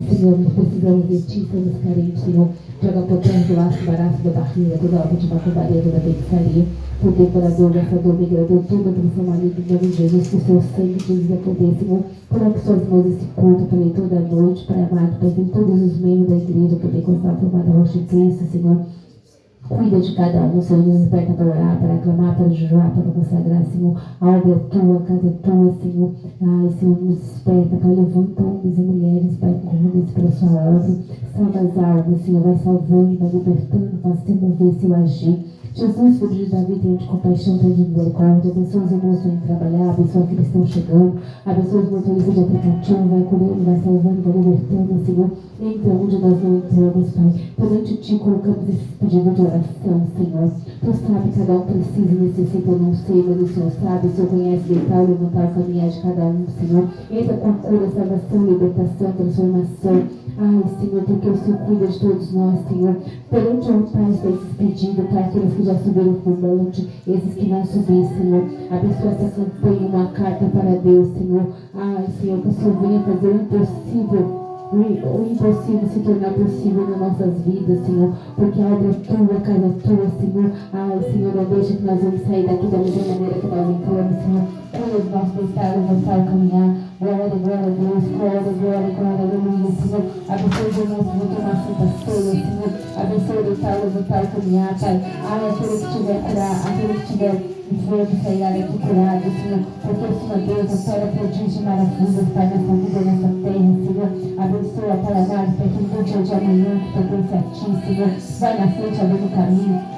Senhor, nós precisamos de Ti, somos carentes, Senhor. Joga por terra do laço, baraço da barriga, toda obra de macumbaria, toda feitiçaria, por devorador, gastador, migrador, toda opressão maligna, em nome de Jesus, que o Seu sangue Jesus vai poder, Senhor. Coloque Suas mãos nesse culto, Pai, toda noite, Pai amado, Pai, tem todos os membros da igreja, pentecostal, formada rocha em Cristo, Senhor. Cuida de cada um, Senhor, nos desperta para orar, para aclamar, para jejuar, para consagrar, Senhor. A obra é tua, a casa é tua, Senhor. Ai, Senhor, nos desperta, Pai, levanta homens e mulheres, Pai, convidados pela sua obra. Salva as almas, Senhor, vai salvando, vai libertando, faz se mover, seu agir. Jesus, filho de Davi, tenha de compaixão, tenha de misericórdia. Abençoa os irmãos que vêm trabalhar, abençoa aqueles que estão chegando, abençoa os motoristas de aplicativo, vai colhendo, vai salvando, vai libertando, Senhor. Entra onde nós não entramos, Pai. Perante Ti colocamos esse pedido de oração, Senhor. Tu sabe, cada um precisa e necessita, eu não sei, mas o Senhor sabe, o Senhor conhece, deitar, levantar, o caminhar de cada um, Senhor. Entra com a cura, salvação, libertação, transformação. Ai, Senhor, porque o Senhor cuida de todos nós, Senhor. Perante o Pai está esse pedido, Pai, aqueles que já subiram para o monte, esses que vão subir, Senhor. Abençoa essa campanha, uma carta para Deus, Senhor. Ai, Senhor, que o Senhor venha fazer o impossível. O impossível se tornar possível nas nossas vidas, Senhor, porque a obra é tua, a casa é tua, Senhor. Ai, Senhor, não deixa que nós vamos sair daqui da mesma maneira que nós entramos, Senhor. Cuida do nosso deitar, levantar e caminhar. Glória, glória a Deus, glória, glória, glória, aleluia, Senhor. Abençoe os irmãos que vão tomar santa ceia, Senhor. Abençoe o deitar, levantar e caminhar, Pai. Ai, aquele que tiver curar, aquele que tiver enfermo, sairá daqui curado, Senhor. Porque o Senhor Deus opera prodígios e maravilhas, Pai, nessa vida, nessa terra, Senhor. Abençoa, Pai amado, Pai, que no dia de amanhã que pertence a Ti, Senhor. Vai na frente, abrindo o caminho.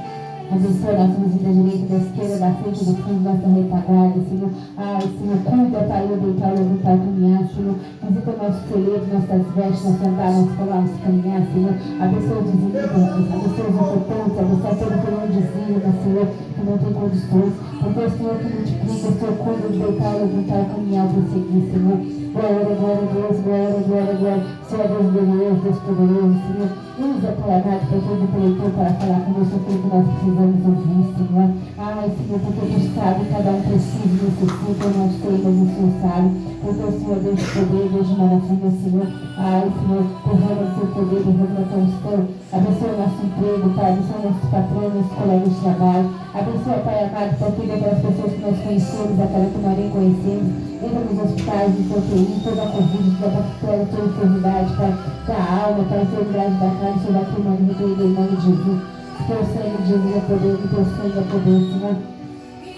Abençoa nossa vida direita, da esquerda, da frente, do fundo, nossa retaguarda, Senhor. Ai, Senhor, cuida, Pai, eu deitar, levantar, caminhar, Senhor. Visita o nosso celeiro, nossas vestes, nosso andar, nosso colar, nosso caminhar, Senhor. Abençoa os desenvolvimentos, abençoa os ocupantes, abençoa todo que não desvia, Senhor, que não tem condições. Porque o Senhor que multiplica, o Senhor cuida de deitar, levantar, caminhar, prosseguir, Senhor. Glória, glória a Deus, glória, glória, glória. Senhor, Deus glorioso, Deus poderoso, Senhor. Usa, Pai amado, para todo o pleitor para falar conosco aquilo que nós precisamos ouvir, Senhor. Ai, Senhor, porque Tu sabe, cada um precisa e necessita, eu não sei, mas o Senhor sabe. Porque o Senhor, Deus de poder, Deus de maravilha, Senhor. Ai, Senhor, derrama o Teu poder, derrama a Tua unção. Abençoa o nosso emprego, Pai, abençoa nossos patrões, nossos colegas de trabalho. Abençoa, Pai amado, Pai, cuida daquelas pessoas que nós conhecemos, daquelas que nós nem conhecemos. Entra nos hospitais, no UTI, toda a Covid, toda a bactéria, toda a enfermidade, Pai, da alma, Pai, a enfermidade da carne, toda a turma, no nome de Jesus. Teu sangue de Jesus é poder, Teu sangue é poder, Senhor.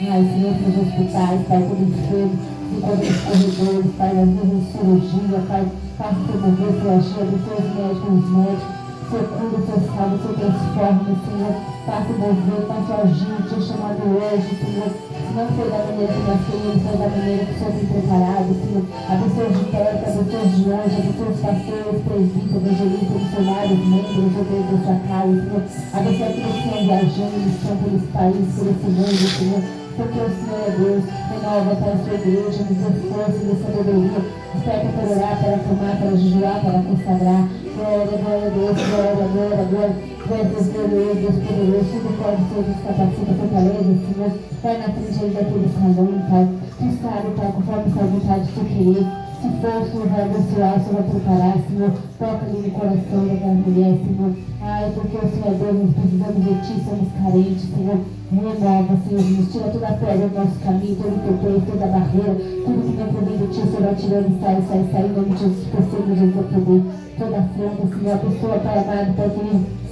Ai, Senhor, nos hospitais, Pai, todo enfermo, encontra os corredores, Pai, às vezes em cirurgia, Pai, faça o Teu mover, Teu agir, abençoa os médicos, Senhor, cura, Teu salva, Teu transforma, Senhor, faça o mover, faça o agir, Teu chamado hoje, Senhor. Não foi da maneira que nós queríamos, foi da maneira que o Senhor tem preparado, Senhor. Abençoa de perto, abençoa de longe, abençoa os pastores, presbíteros, evangelistas, missionários, membros, obreiros da sua casa, Senhor. Abençoa aqueles que estão viajando, missão por esse país, por esse mundo, Senhor. Porque o Senhor é Deus, renova para a sua igreja, nos dê força, nos dê sabedoria. Desperta para orar, para clamar, para jejuar, para consagrar. Glória, glória a Deus, glória, glória, glória. Deus glorioso, Deus poderoso, tudo pode ser, nos capacita, fortaleza, Senhor. Vai na frente aí daquele salão, Pai. Tu sabe, Pai, conforme essa vontade tu querer. Se for, o Senhor vai abençoar, o Senhor vai preparar, Senhor. Toca ali no coração daquela mulher, Senhor. Ai, porque o Senhor é Deus, nós precisamos de Ti, somos carentes, Senhor. Renova, Senhor, nos tira toda a pedra do nosso caminho, todo o teu peso, toda a barreira, tudo que não provém de Ti, o Senhor vai tirando e sai, em nome de Jesus, perceba, Jesus, vai poder. Toda a afronta, Senhor, a pessoa, Pai amado, Pai querido.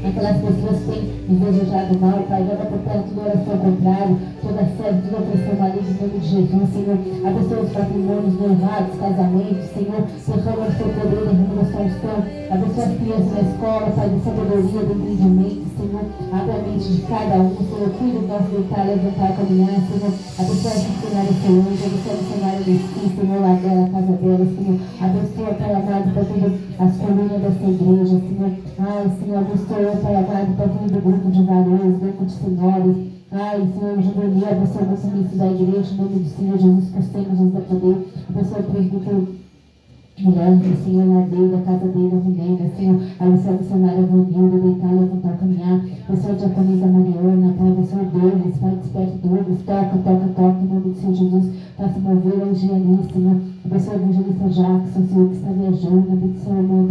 Aquelas pessoas que têm desejado mal, Pai, joga por terra toda oração contrária, toda série, toda opressão maligna, em nome de Jesus, Senhor. Abençoa os patrimônios, noivados, casamentos, Senhor. Derrama o Seu poder, derrama a Sua unção. Abençoa as crianças na escola, Pai, de sabedoria, de entendimento, Senhor. Abre a mente de cada um, Senhor. Cuida do nosso deitar, levantar, caminhar, Senhor. Abençoa a missionária Solange, abençoa a missionária Lessie, Senhor, lá dela, a casa dela, Senhor. Abençoa, Pai amado, para todas as colunas dessa igreja, Senhor. Ai, Senhor, abençoa, Pai amado, para todo o grupo de varões, grupo de senhores. Ai, Senhor, juvenil, abençoa o compromisso da igreja, em nome do Senhor Jesus, que os tempos nos dá poder. Abençoa o presbítero Miranda, Senhor, na dele, a casa dele, a Milena, Senhor, abençoa a missionária Vanilda, deitar, levantar, caminhar. Abençoa a diaconisa Mariana, Pai, abençoa Douglas, Pai, desperte Douglas, toca, em nome do Senhor Jesus, faça mover hoje ali, Senhor. Abençoa o evangelista Jackson, Senhor, que está viajando, abençoa o irmão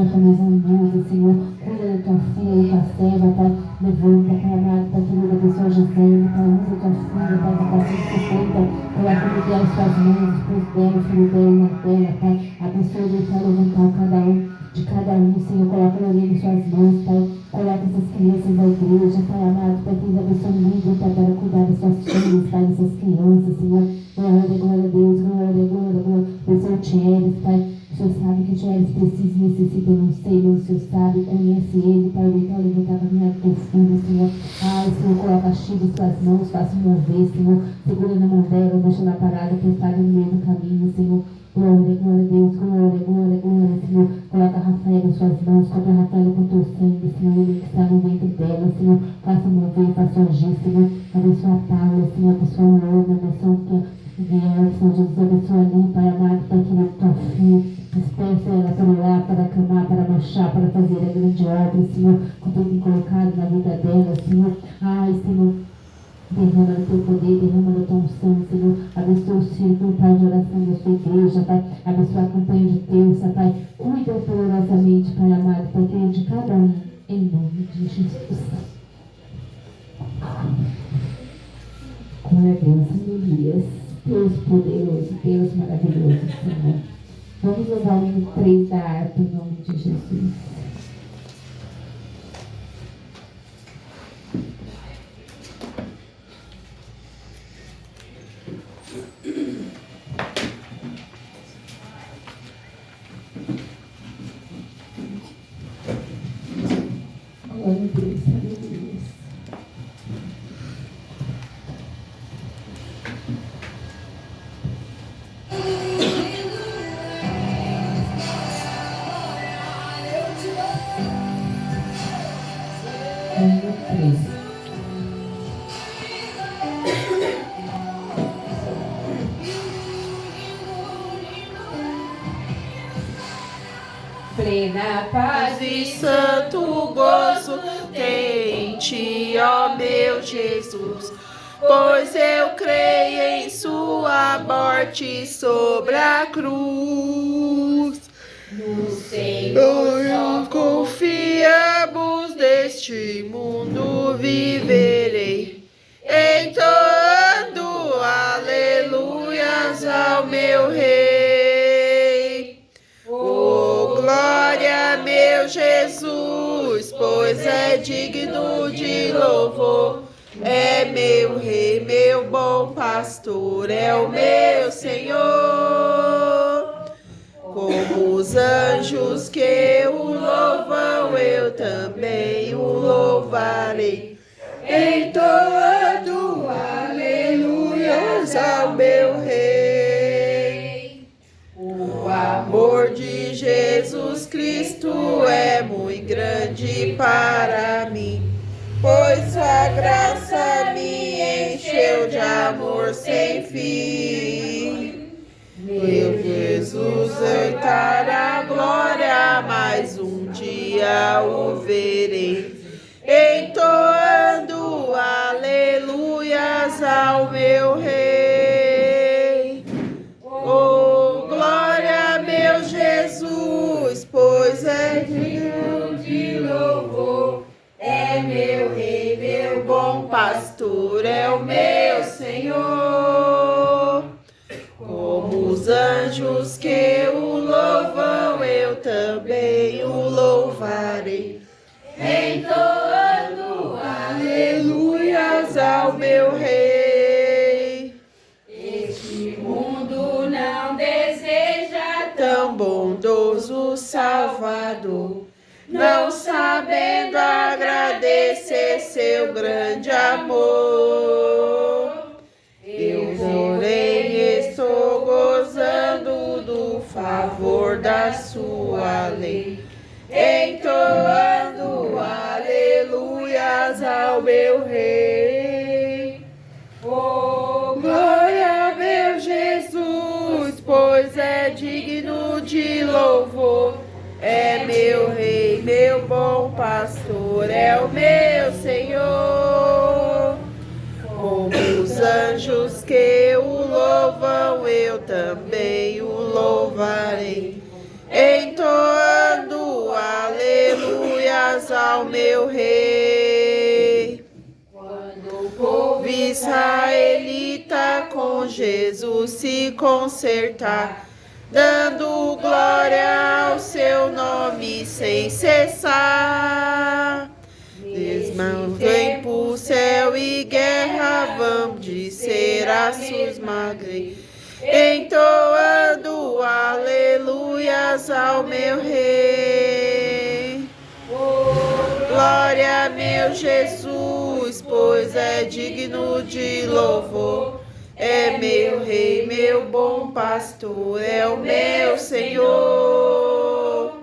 tua família usa, Senhor, cuida da tua filha, da tua serva, Pai, levanta, Pai amado, Pai querido, abençoa a Gisele, Pai, usa tua filha, Pai, capacete 60, coloca no dia as tuas mãos, depois dela, filho dela, na dela, Pai, abençoa ele, Pai, levantar de cada um, Senhor, coloca na orelha em suas mãos, Pai, coloca essas crianças da igreja, Pai amado, Pai, que abençoa o livro, Pai, para cuidar das suas filhas, Pai, dessas crianças, Senhor, glória a Deus, glória, abençoa o Thierry, Pai, o Senhor sabe que o Thierry precisa e necessita, eu não sei, mas o Senhor sabe, conhece ele, Pai, ele está levantar a caminhada do teu filho, Senhor, Senhor, coloca a Chiva em suas mãos, faça mover, Senhor, segura na mão dela, deixa na parada, prestada no meio do caminho, Senhor. Glória a Deus, glória, Senhor. Coloca a Rafaela em suas mãos, cobre a Rafaela com teu sangue, Senhor. Ele que está no ventre dela, Senhor. Faça mover, faça agir, Senhor. Abençoa a Paula, Senhor. Abençoa a Lona, abençoa o Guilherme, Senhor Jesus. Abençoa ali, Pai amado, Pai querido, tua filha. Desperta ela para orar, para acamar, para marchar, para fazer a grande obra, Senhor. Com tudo colocado na vida dela, Senhor. Senhor. Derrama do teu poder, derrama da tua unção, Senhor. Abençoa o círculo, Pai, de oração da sua igreja, Pai. Abençoa a campanha de terça, Pai. Cuida poderosamente, Pai amado, Pai, querido, de cada um, em nome de Jesus. Glória a Deus, aleluia. Deus poderoso, Deus maravilhoso, Senhor. Vamos louvar o hino 3 da harpa, em nome de Jesus. Glória a Deus, aleluia. Hino 3. Plena paz e santo gozo tem em ti, ó meu Jesus, pois eu creio em sua morte sobre a cruz. No Senhor confiamos, neste mundo viverei, entoando aleluias ao meu Rei. Oh, glória, meu Jesus, pois é digno de louvor. É meu Rei, meu bom pastor, é o meu Senhor. Como os anjos que o louvam, eu também o louvarei, entoando aleluias ao meu Rei. O amor de Jesus Cristo é muito grande para mim, pois sua graça me encheu de amor sem fim. Meu Jesus herdar a glória, mais um dia o verei, entoando aleluias ao meu Rei. Oh, glória, meu Jesus, pois é digno de louvor. É meu Rei, meu bom pastor, é o meu Senhor. Como os anjos que o louvam, eu também o louvarei, entoando aleluias ao meu Rei. Este mundo não deseja tão bondoso Salvador, não sabendo agradecer seu grande amor. Eu porém estou gozando do favor da sua lei, entoando aleluias ao meu Rei. Oh, glória, meu Jesus, pois é digno de louvor. É meu Rei, meu bom pastor, é o meu Senhor. Como os anjos que o louvam, eu também o louvarei, entoando ao meu Rei. Quando o povo israelita com Jesus se consertar, dando glória ao seu nome sem cessar. Desmão vem pro céu e guerra vão dizer a seus magres, entoando aleluias ao meu Rei. Glória a meu Jesus, pois é digno de louvor. É meu Rei, meu bom pastor, é o meu Senhor.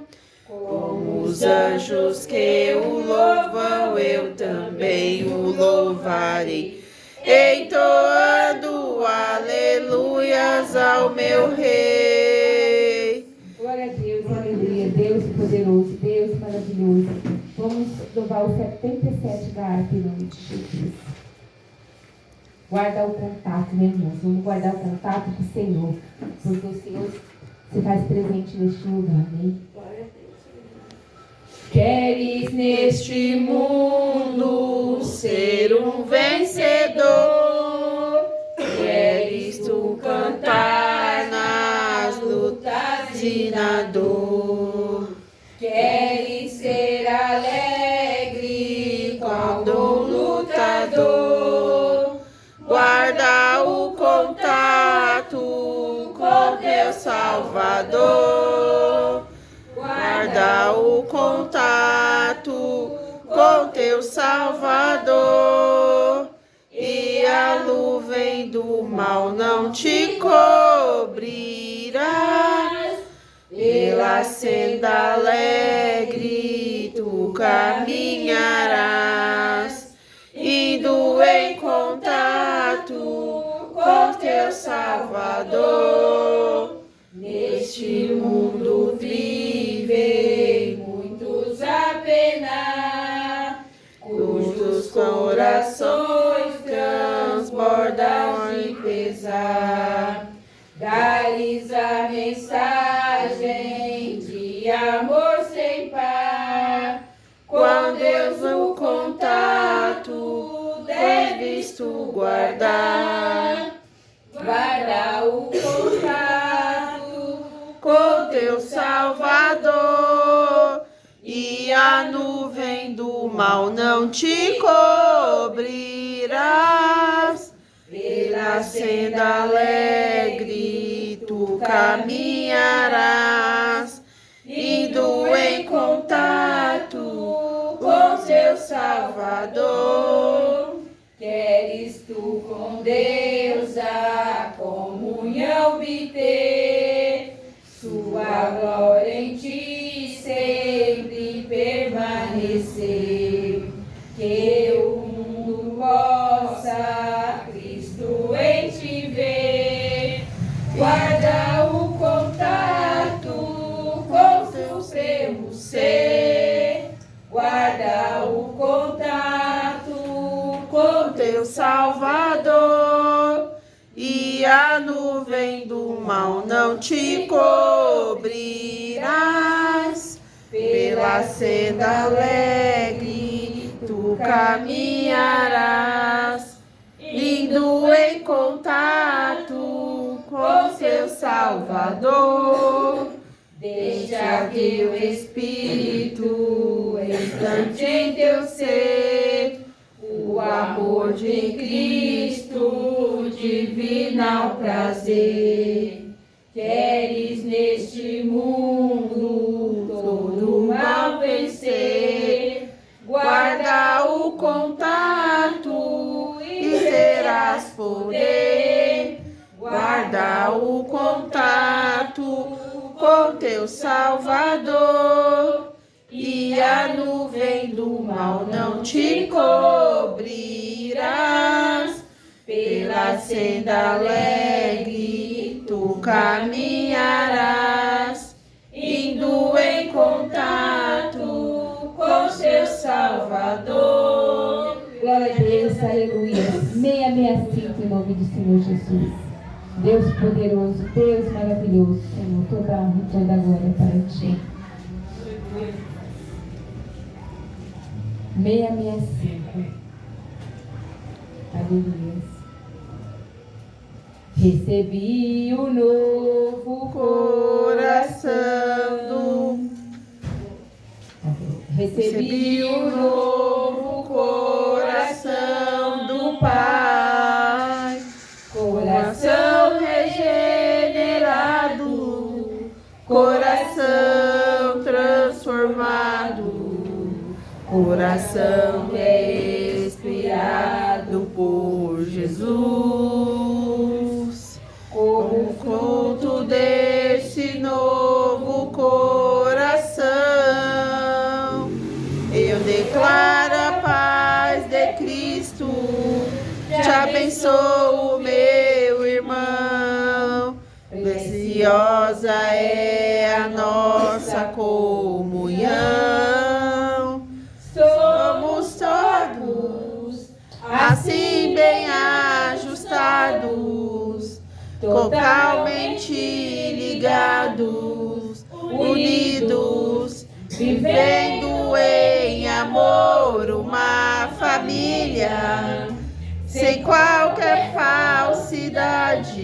Como os anjos que o louvam, eu também o louvarei, entoando aleluias ao meu Rei. Glória a Deus, aleluia, Deus poderoso, Deus maravilhoso. Vamos louvar o 77 da harpa em nome de Jesus. Guardar o contato, né, irmãos? Vamos guardar o contato com o Senhor, porque o Senhor se faz presente neste lugar, né? Glória a Deus. Queres neste mundo ser um vencedor? Queres tu cantar nas lutas e na dor? Queres ser alegre quando lutador? Guarda o contato com teu Salvador. Guarda o contato com teu Salvador, e a nuvem do mal não te cobrirá. Pela senda alegre tu caminharás, indo em contato com teu Salvador. Neste mundo vivem muitos a penar, cujos corações transbordam em pesar. Dá-lhes a mensagem de amor sem par. Com Deus no contato deves tu guardar. Guarda o contato com teu Salvador, e a nuvem do mal não te cobrirás. Pela senda alegre tu caminharás, indo em contato com teu Salvador. Queres tu com Deus a comunhão obter, sua glória em ti sempre permanecer. Que o mundo possa Cristo em ti ver. Guarda o contato com teu supremo ser. Guarda o contato com teu Salvador, e a nuvem do mal não te cobrirás. Pela senda alegre tu caminharás, indo em contato com teu Salvador. Deixa que o Espírito implante em teu ser o amor de Cristo, divinal prazer. Queres neste mundo todo mal vencer, guarda o contato e terás poder. Guarda o contato com teu Salvador, e a nuvem do mal não te cobrirás. Pela senda alegre tu caminharás, indo em contato com teu Salvador. Glória a Deus, aleluia. 665 em nome do Senhor Jesus. Deus poderoso, Deus maravilhoso, Senhor, toda a honra e toda a glória para ti. 665. Aleluia. Recebi o novo Coração Recebi o novo coração do Pai, coração regenerado, coração transformado, coração que é inspirado por Jesus. Como fruto desse novo coração, eu declaro a paz de Cristo, te abençoo, meu irmão. Preciosa é a nossa comunhão. Somos todos assim bem ajustados, totalmente ligados, unidos, vivendo em amor uma família, sem qualquer falsidade,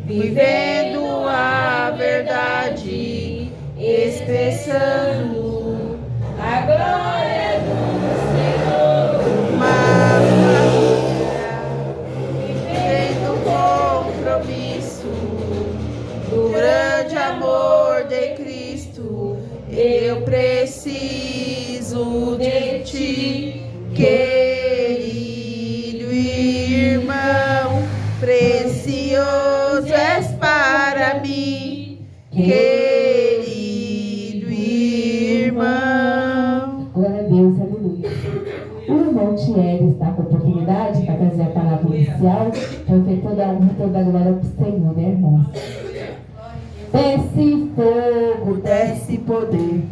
vivendo a verdade, expressando a glória do Senhor. Uma família, vivendo compromisso do grande amor de Cristo. Eu preciso de ti, querido irmão, precioso és para mim, querido irmão. Glória a Deus, aleluia. O irmão Thierry está com a oportunidade para trazer a palavra inicial, então foi toda a honra e toda a glória para o Senhor, né, irmãos? Desce fogo, Desce poder,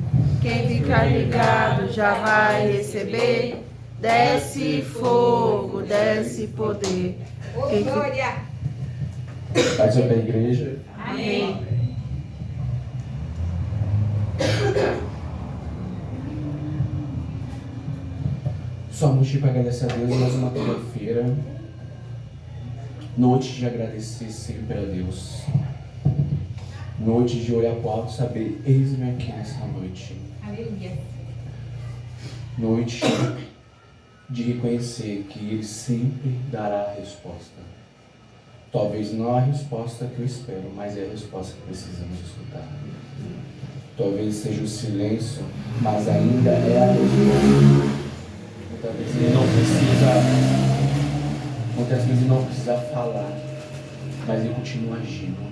quem ficar ligado já vai receber. Desce fogo, desce poder. Quem Glória! Paz para a igreja. Amém. Só motivo para agradecer a Deus mais uma quinta-feira. Noite de agradecer sempre a Deus. Noite de olhar para o alto e saber, eis-me aqui nessa noite. Aleluia! Noite de reconhecer que Ele sempre dará a resposta. Talvez não a resposta que eu espero, mas é a resposta que precisamos escutar. Talvez seja o silêncio, mas ainda é a resposta. Muitas vezes Ele não precisa falar, mas Ele continua agindo,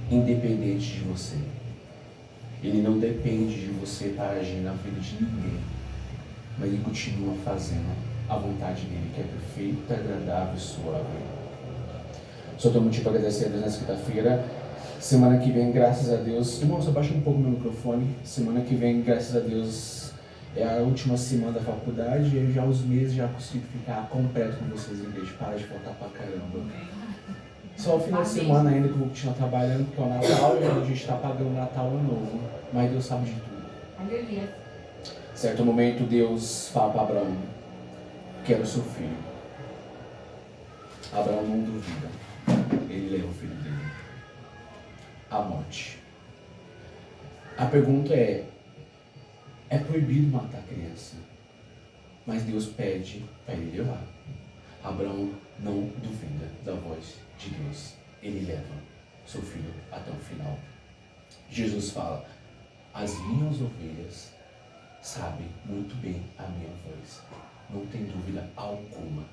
independente de você. Ele não depende de você para agir na vida de ninguém, mas Ele continua fazendo a vontade dele, que é perfeita, agradável e suave. Só tenho motivo para agradecer a Deus nessa quinta-feira. Semana que vem, graças a Deus, irmãos, abaixa um pouco meu microfone. Semana que vem, graças a Deus, é a última semana da faculdade e eu já os meses já consigo ficar completo com vocês em igreja. Para de faltar pra caramba. Só o final de semana ainda que eu vou continuar trabalhando, porque é o Natal e a gente está pagando o Natal Ano Novo. Mas Deus sabe de tudo. Aleluia! Certo momento, Deus fala para Abraão: quero o seu filho. Abraão não duvida. Ele leva o filho dele à morte. A pergunta é proibido matar a criança, mas Deus pede para ele levar. Abraão não duvida da voz de Deus. Ele leva seu filho até o final. Jesus fala: as minhas ovelhas sabem muito bem a minha voz. Não tem dúvida alguma.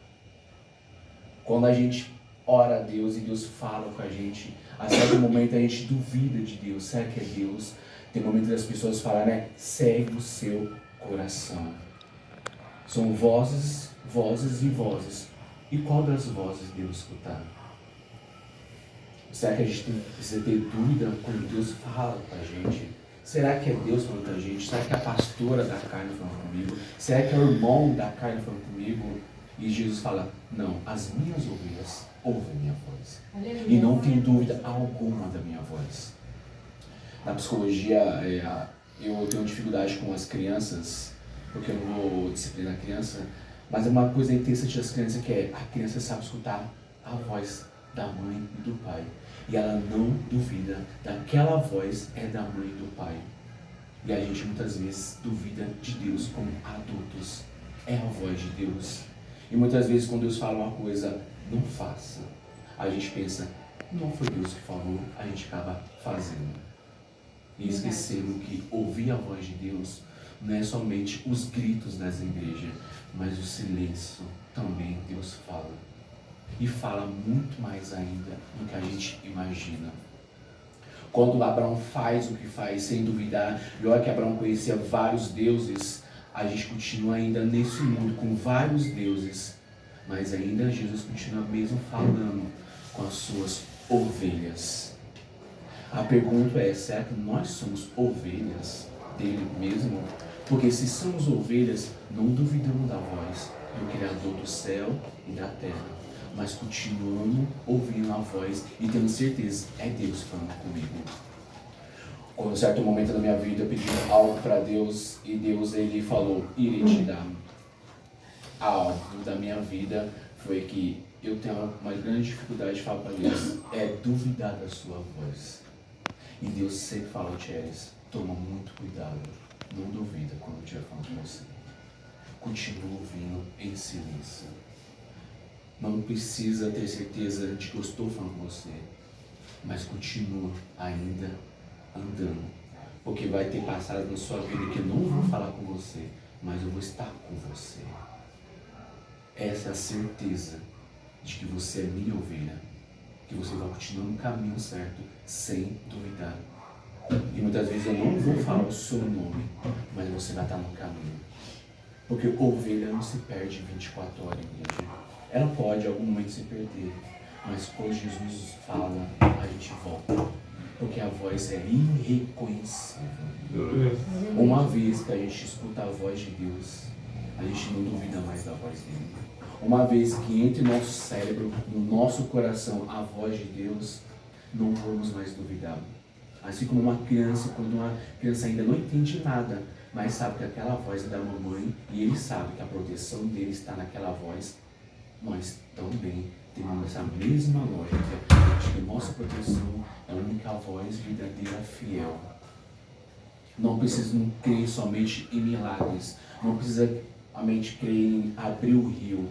Quando a gente ora a Deus e Deus fala com a gente, a certo momento a gente duvida de Deus. Será que é Deus? Tem momento das pessoas falam, né? Segue o seu coração. São vozes, vozes e vozes. E qual das vozes Deus escutar? Será que a gente precisa ter dúvida quando Deus fala com a gente? Será que é Deus falando com a gente? Será que é a pastora da carne falando comigo? Será que é o irmão da carne falando comigo? E Jesus fala: não, as minhas ovelhas ouvem minha voz. Aleluia! E não tem dúvida alguma da minha voz. Na psicologia, eu tenho dificuldade com as crianças porque eu não vou disciplinar a criança, mas é uma coisa interessante das crianças que é, a criança sabe escutar a voz da mãe e do pai. E ela não duvida daquela voz é da mãe e do pai. E a gente muitas vezes duvida de Deus como adultos. É a voz de Deus. E muitas vezes quando Deus fala uma coisa, não faça. A gente pensa, não foi Deus que falou, a gente acaba fazendo. E esquecendo que ouvir a voz de Deus não é somente os gritos das igrejas, mas o silêncio também Deus fala. E fala muito mais ainda do que a gente imagina. Quando Abraão faz o que faz, sem duvidar, e olha que Abraão conhecia vários deuses, a gente continua ainda nesse mundo com vários deuses, mas ainda Jesus continua mesmo falando com as suas ovelhas. A pergunta é, será que nós somos ovelhas dele mesmo? Porque se somos ovelhas, não duvidamos da voz do Criador do céu e da terra, mas continuamos ouvindo a voz e tendo certeza, é Deus falando comigo. Quando um certo momento da minha vida eu pedi algo para Deus e Deus ele falou, irei te dar. Algo da minha vida foi que eu tenho uma grande dificuldade de falar para Deus, é duvidar da sua voz. E Deus sempre fala, Tcheres, toma muito cuidado, não duvida quando eu estiver falando com você. Continua ouvindo em silêncio. Não precisa ter certeza de que eu estou falando com você, mas continua ainda andando. Porque vai ter passadas na sua vida que eu não vou falar com você, mas eu vou estar com você. Essa é a certeza de que você é minha ovelha, que você vai continuar no caminho certo, sem duvidar. E muitas vezes eu não vou falar o seu nome, mas você vai estar no caminho. Porque ovelha não se perde 24 horas, igreja. Ela pode em algum momento se perder, mas quando Jesus fala, a gente volta. Porque a voz é irreconhecível. Uma vez que a gente escuta a voz de Deus, a gente não duvida mais da voz dele. Uma vez que entre no nosso cérebro, no nosso coração, a voz de Deus, não vamos mais duvidar. Assim como uma criança, quando uma criança ainda não entende nada, mas sabe que aquela voz é da mamãe e ele sabe que a proteção dele está naquela voz, nós também temos essa mesma lógica de que nossa proteção é a única voz verdadeira, fiel. Não precisamos crer somente em milagres, não precisa somente crer em abrir o rio,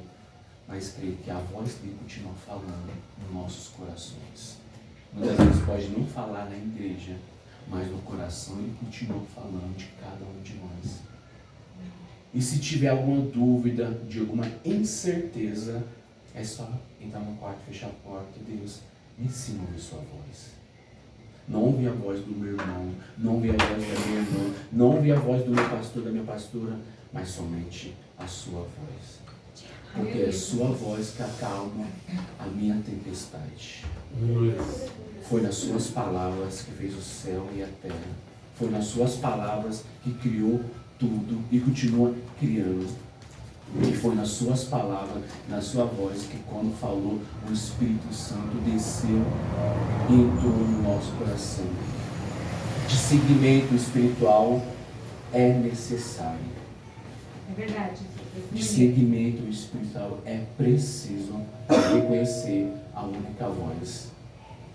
mas crer que a voz dele continua falando nos nossos corações. Muitas vezes pode não falar na igreja, mas no coração ele continua falando de cada um de nós. E se tiver alguma dúvida, de alguma incerteza, é só entrar no quarto, fechar a porta. Deus, me ensina a ouvir sua voz. Não ouvir a voz do meu irmão, não ouvir a voz da minha irmã, não ouvir a voz do meu pastor, da minha pastora, mas somente a sua voz. Porque é a sua voz que acalma a minha tempestade. Foi nas suas palavras que fez o céu e a terra. Foi nas suas palavras que criou tudo e continua criando. E foi nas suas palavras, na sua voz, que quando falou, o Espírito Santo desceu e entrou no nosso coração. Discernimento espiritual é necessário. É verdade. Discernimento espiritual é preciso para reconhecer a única voz.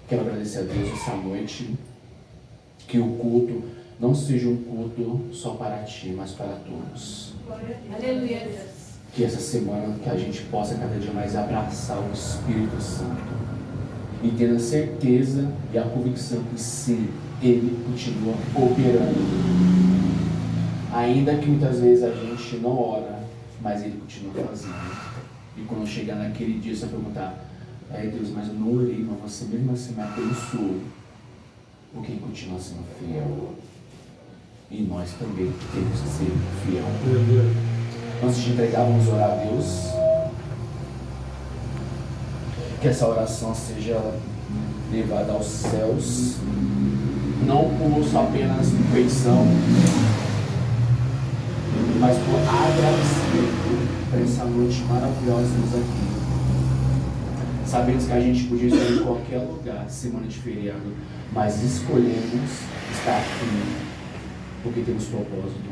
Quero agradecer a Deus essa noite, que o culto não seja um culto só para ti, mas para todos. Aleluia. Que essa semana que a gente possa cada dia mais abraçar o Espírito Santo e ter a certeza e a convicção que sim, Ele continua operando. Ainda que muitas vezes a gente não ora, mas Ele continua fazendo. E quando chegar naquele dia, você vai perguntar, Deus, mas eu não orei, mas você mesmo assim me abençoou. Porque Ele continua sendo fiel. E nós também temos que ser fiel. Antes de entregar, vamos orar a Deus. Que essa oração seja levada aos céus, não por só apenas perfeição, mas por agradecimento por essa noite maravilhosa que estamos aqui. Sabemos que a gente podia estar em qualquer lugar, semana de feriado, mas escolhemos estar aqui porque temos propósito.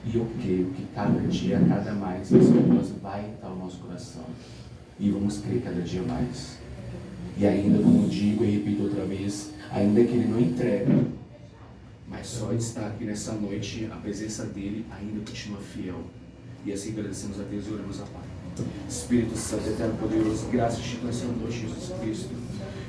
E eu creio que cada dia, cada mais, essa coisa vai entrar no nosso coração. E vamos crer cada dia mais. E ainda, como digo e repito outra vez, ainda que Ele não entrega, mas só estar aqui nessa noite, a presença dEle ainda continua fiel. E assim agradecemos a Deus e oramos a Pai. Espírito Santo, Eterno Poderoso, graças a Ti nessa noite, Jesus Cristo.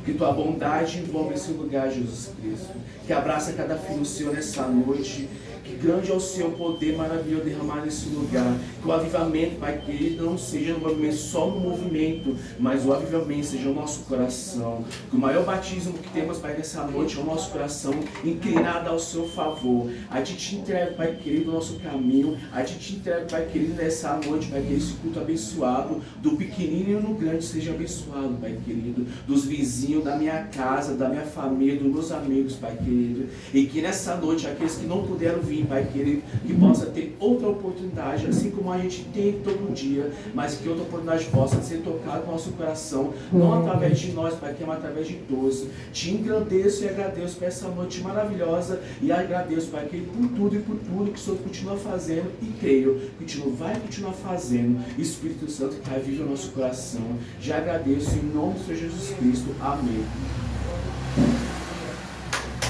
Que Tua bondade envolva esse lugar, Jesus Cristo. Que abraça cada filho Seu nessa noite. Que grande é o Seu poder maravilhoso derramado nesse lugar. Que o avivamento, Pai querido, não seja no movimento, só no movimento, mas o avivamento seja o nosso coração. Que o maior batismo que temos, Pai, nessa noite é o nosso coração inclinado ao Seu favor. A Ti te entrego, Pai querido, o nosso caminho. A Ti te entrego, Pai querido, nessa noite, Pai querido, esse culto abençoado. Do pequenino e no grande seja abençoado, Pai querido. Dos vizinhos, da minha casa, da minha família, dos meus amigos, Pai querido. E que nessa noite, aqueles que não puderam vir, Pai querido, que possa ter outra oportunidade, assim como a gente tem todo dia, mas que outra oportunidade possa ser tocada no nosso coração, não através de nós, Pai, que é através de todos. Te engrandeço e agradeço por essa noite maravilhosa e agradeço, Pai, que por tudo e por tudo que o Senhor continua fazendo e creio que o Senhor vai continuar fazendo. Espírito Santo, Pai, vive o nosso coração. Já agradeço em nome do Senhor Jesus Cristo. Amém.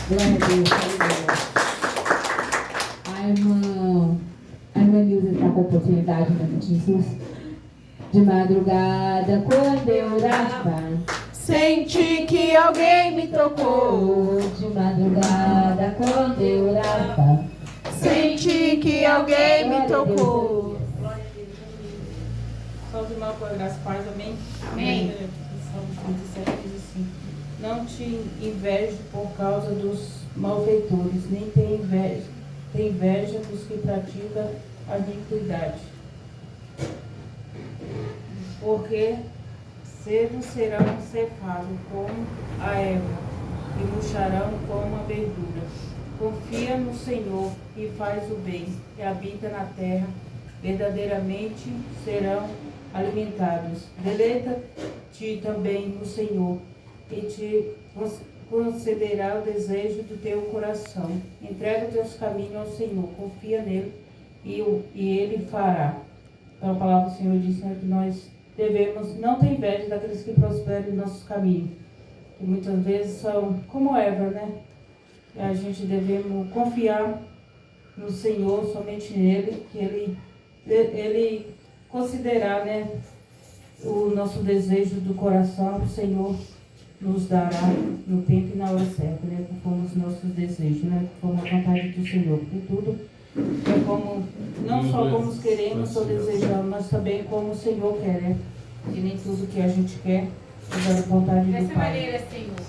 Glória a Deus. A irmã Nilza está com a oportunidade, né, de Jesus. De madrugada, quando eu orava, Senti que alguém me tocou. de madrugada, quando eu orava, Senti que alguém me tocou. Salve, irmão, com a graça e paz, amém? Amém. Salmo 37 diz assim: não te invejo por causa dos malfeitores, nem tem inveja dos que praticam a iniquidade. Porque cedo serão cefados como a erva, e murcharão como a verdura. Confia no Senhor e faz o bem, e habita na terra, verdadeiramente serão alimentados. Deleita-te também no Senhor, e te concederá o desejo do teu coração. Entrega os teus caminhos ao Senhor, confia nele, e ele fará. Então a palavra do Senhor diz, né, que nós devemos não ter inveja daqueles que prosperam em nossos caminhos, que muitas vezes são como Eva, né? E a gente devemos confiar no Senhor, somente nele, que ele considerar, né, o nosso desejo do coração. O Senhor nos dará no tempo e na hora certa, né, conforme os nossos desejos, né, conforme a vontade do Senhor. Porque tudo é como, não só como queremos ou desejamos, mas também como o Senhor quer, né? E nem tudo que a gente quer é da vontade do Pai.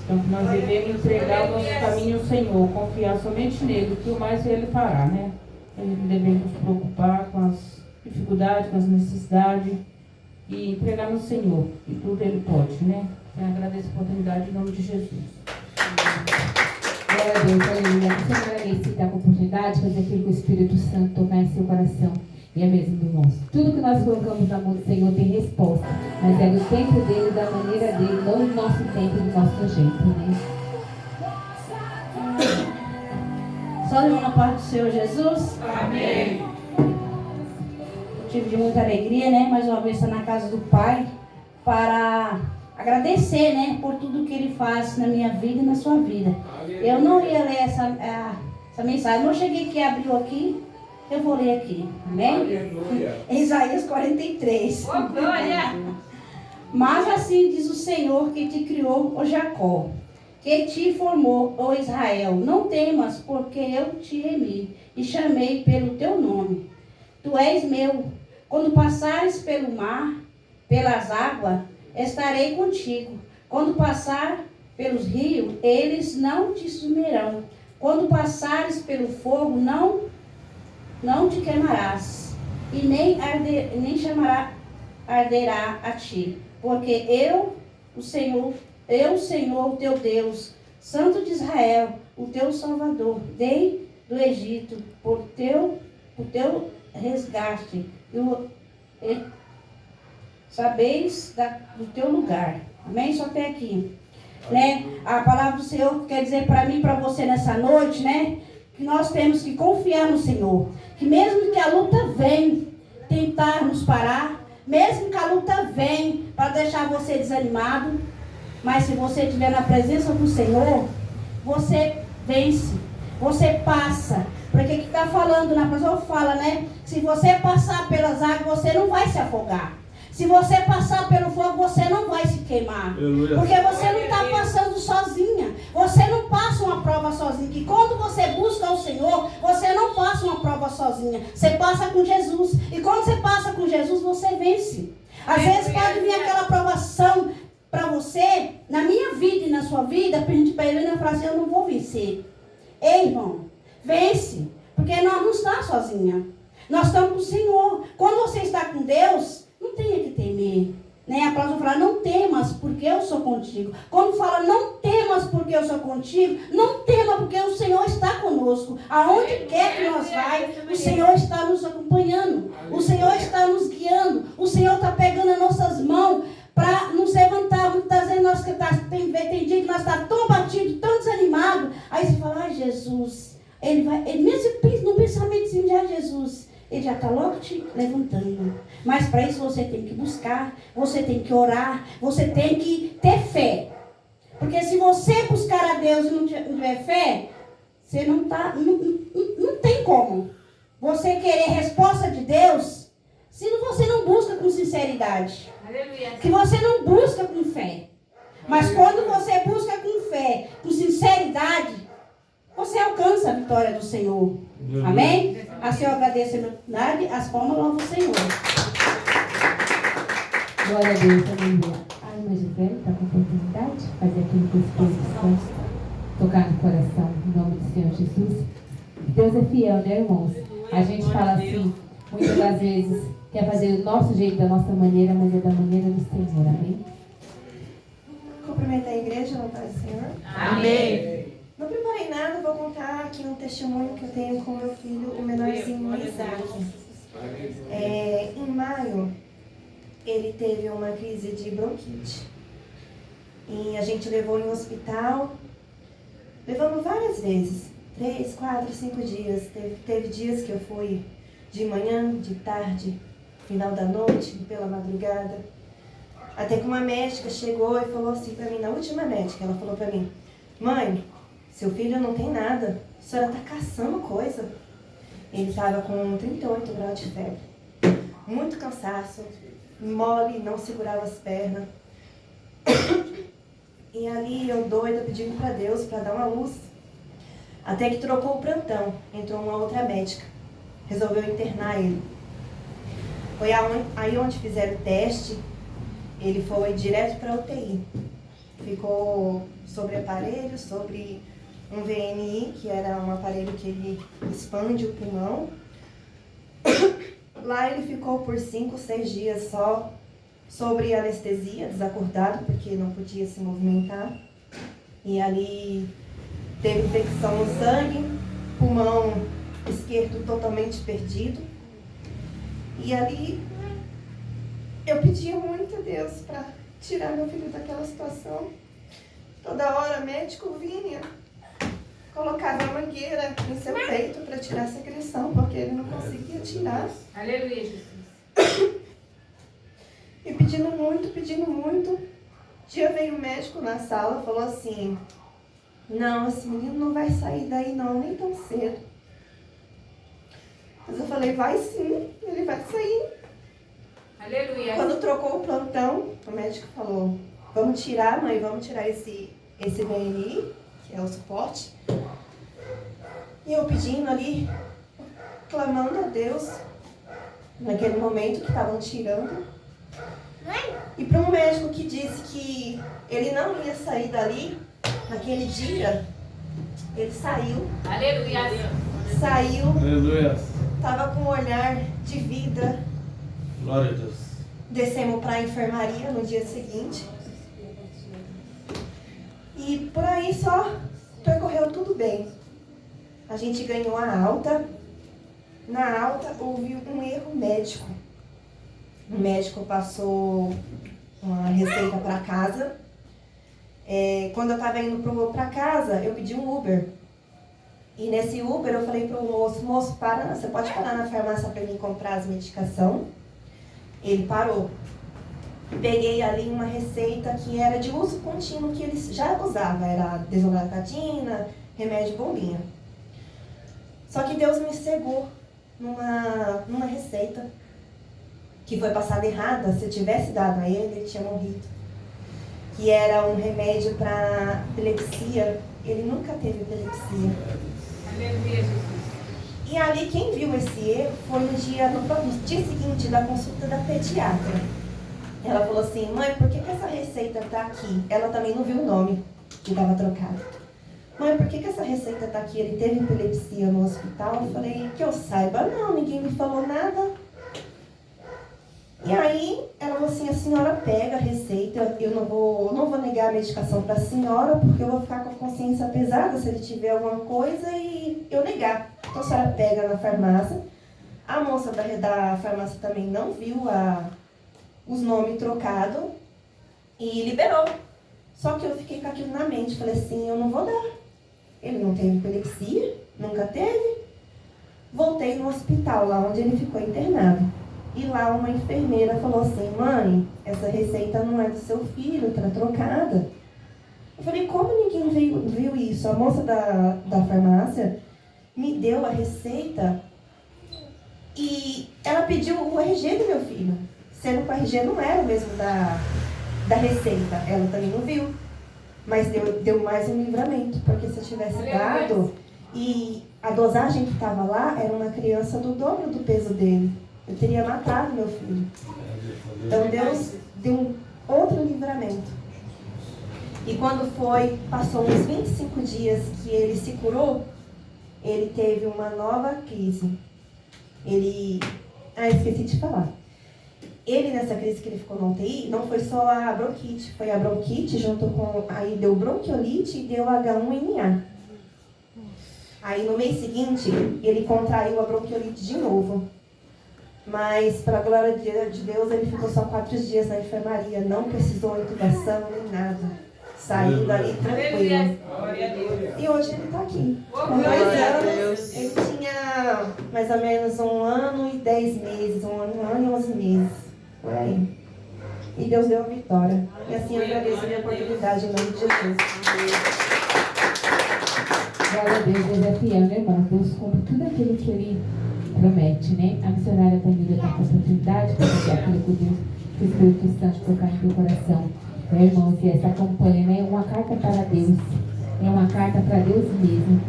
Então nós devemos entregar o nosso caminho ao Senhor, confiar somente nele, que o mais ele fará, né? A gente devemos nos preocupar com as dificuldades, com as necessidades e entregar no Senhor, que tudo ele pode, né? Eu agradeço a oportunidade em nome de Jesus. glória a Deus, aleluia. Você agradece estar com a oportunidade de fazer aquilo que o Espírito Santo tocar em seu coração. E é mesmo, irmãos. Tudo que nós colocamos na mão do Senhor tem resposta. Mas é do tempo dele, da maneira dele, não do nosso tempo e do nosso jeito, né? Só na paz do Senhor Jesus. Amém. Motivo de muita alegria, né? Mais uma vez estar na casa do Pai para agradecer, né? Por tudo que Ele faz na minha vida e na sua vida. Eu não ia ler essa mensagem, mas eu cheguei aqui, abriu aqui, eu vou ler aqui. Amém? Aleluia. Isaías 43. Oh, glória. Mas assim diz o Senhor que te criou, ó Jacó, que te formou, ó Israel. Não temas, porque eu te remi e chamei pelo teu nome. Tu és meu. Quando passares pelo mar, pelas águas, estarei contigo. Quando passar pelos rios, eles não te sumirão. Quando passares pelo fogo, não te queimarás, e nem arderá a ti. Porque eu, o Senhor, o teu Deus, Santo de Israel, o teu Salvador, dei do Egito por teu resgate, e sabeis do teu lugar. Amém? Só até aqui. Né? A palavra do Senhor quer dizer para mim e para você nessa noite, né? que nós temos que confiar no Senhor. Que mesmo que a luta venha tentar nos parar, mesmo que a luta venha para deixar você desanimado, mas se você estiver na presença do Senhor, você vence, você passa. Porque que está falando na pessoa fala, né? Se você passar pelas águas, você não vai se afogar. Se você passar pelo fogo, você não vai se queimar. Aleluia. Porque você não está passando sozinha. Você não passa uma prova sozinha. Que quando você busca o Senhor, você não passa uma prova sozinha. Você passa com Jesus. E quando você passa com Jesus, você vence. Às vezes pode vir aquela provação para você, na minha vida e na sua vida, para a gente pegar e falar assim, eu não vou vencer. Ei, irmão, vence. Porque nós não estamos sozinhas. Nós estamos com o Senhor. Quando você está com Deus, não tenha que temer. Né? A palavra fala, não temas, porque eu sou contigo. Quando fala, não temas, porque eu sou contigo, não tema, porque o Senhor está conosco. Aonde quer que nós vai, o Senhor está nos acompanhando. O Senhor está nos guiando. O Senhor está pegando as nossas mãos para nos levantar. Muitas vezes nós tem dia que nós estamos tão batidos, tão desanimados. Aí você fala, ai Jesus, ele mesmo no pensamento assim, já Jesus, ele já está logo te levantando. Mas para isso você tem que buscar, você tem que orar, você tem que ter fé. Porque se você buscar a Deus e não tiver fé, você não tem como. Você querer resposta de Deus, se você não busca com sinceridade. Aleluia. Que você não busca com fé. Mas quando você busca com fé, com sinceridade, você alcança a vitória do Senhor. Amém? Assim eu agradeço a minha oportunidade, as palmas louvam o Senhor. Glória a Deus, aleluia. A irmã Gisele está com oportunidade de fazer aquilo que o Espírito Santo tocar no coração, em nome do Senhor Jesus. Deus é fiel, né, irmãos? A gente fala assim, muitas das vezes, quer fazer do nosso jeito, da nossa maneira, mas é da maneira do Senhor, amém? Cumprimentar a igreja, não paz do Senhor. Amém. Não preparei nada, vou contar aqui um testemunho que eu tenho com meu filho, o menorzinho Isaac. Em maio, ele teve uma crise de bronquite. E a gente levou em um hospital. Levamos várias vezes, 3, 4, 5 dias. Teve dias que eu fui de manhã, de tarde, final da noite, pela madrugada. Até que uma médica chegou e falou assim pra mim, na última médica, ela falou pra mim, mãe, seu filho não tem nada, a senhora tá caçando coisa. Ele estava com 38 graus de febre, muito cansaço, mole, não segurava as pernas. E ali eu doida pedindo para Deus para dar uma luz. Até que trocou o plantão, entrou uma outra médica, resolveu internar ele. Foi aí onde fizeram o teste, ele foi direto para a UTI. Ficou sobre aparelho, sobre um VNI, que era um aparelho que ele expande o pulmão. Lá ele ficou por 5, 6 dias só, sobre anestesia, desacordado, porque não podia se movimentar. E ali teve infecção no sangue, pulmão esquerdo totalmente perdido. E ali eu pedia muito a Deus para tirar meu filho daquela situação. Toda hora médico vinha, colocava a mangueira em seu peito para tirar essa agressão, porque ele não conseguia tirar. Aleluia, Jesus. E pedindo muito. Um dia veio o médico na sala e falou assim, não, esse menino não vai sair daí não, nem tão cedo. Mas eu falei, vai sim, ele vai sair. Aleluia. Quando trocou o plantão, o médico falou, vamos tirar, mãe, vamos tirar esse VNI, que é o suporte. E eu pedindo ali, clamando a Deus, naquele momento que estavam tirando. E para um médico que disse que ele não ia sair dali, naquele dia, ele saiu. Aleluia. Saiu, Aleluia. estava com um olhar de vida. Glória a Deus. Descemos para a enfermaria no dia seguinte. E por aí só percorreu tudo bem. A gente ganhou a alta. Na alta houve um erro médico. O médico passou uma receita para casa. Quando eu estava indo para casa, eu pedi um Uber. E nesse Uber eu falei pro moço, moço, para, você pode parar na farmácia para mim comprar as medicações? Ele parou. Peguei ali uma receita que era de uso contínuo, que ele já usava, era desolatadina, remédio bombinha. Só que Deus me cegou numa receita que foi passada errada. Se eu tivesse dado a ele, ele tinha morrido. Que era um remédio para epilepsia. Ele nunca teve epilepsia. Aleluia, Jesus. E ali quem viu esse erro foi no dia seguinte da consulta da pediatra. Ela falou assim, mãe, por que essa receita está aqui? Ela também não viu o nome, que estava trocado. Mãe, por que essa receita está aqui? Ele teve epilepsia no hospital? Eu falei, que eu saiba, não, ninguém me falou nada. E aí, ela falou assim, a senhora pega a receita, eu não vou negar a medicação para a senhora, porque eu vou ficar com a consciência pesada se ele tiver alguma coisa e eu negar. Então a senhora pega na farmácia. A moça da farmácia também não viu os nomes trocados e liberou. Só que eu fiquei com aquilo na mente, falei assim, eu não vou dar. Ele não teve epilepsia, nunca teve. Voltei no hospital, lá onde ele ficou internado. E lá uma enfermeira falou assim, mãe, essa receita não é do seu filho, está trocada. Eu falei, como ninguém viu isso? A moça da farmácia me deu a receita e ela pediu o RG do meu filho. Sendo que o RG não era o mesmo da receita. Ela também não viu. Mas deu mais um livramento, porque se eu tivesse dado, e a dosagem que estava lá era uma criança do dobro do peso dele. Eu teria matado meu filho. Então Deus deu um outro livramento. E quando passou uns 25 dias que ele se curou, ele teve uma nova crise. Esqueci de falar. Ele, nessa crise que ele ficou no UTI, não foi só a bronquite, foi a bronquite junto com... Aí deu bronquiolite e deu H1N1. Aí no mês seguinte, ele contraiu a bronquiolite de novo. Mas, para a glória de Deus, ele ficou só 4 dias na enfermaria. Não precisou intubação nem nada. Saiu dali tranquilo. E hoje ele está aqui. Com 2 anos, ele tinha mais ou menos 1 ano e 10 meses. 1 ano e 11 meses. Por aí. E Deus deu a vitória. E assim eu agradeço a minha oportunidade em nome de Jesus. Glória a Deus, Deus é fiel, né, irmão? Deus cumpre tudo aquilo que Ele promete, né? A missionária Tamília está com a oportunidade para fazer aquilo que Deus, que o Espírito Santo tocar em teu coração. Né, irmãos? E essa campanha, né, é uma carta para Deus. É uma carta para Deus mesmo.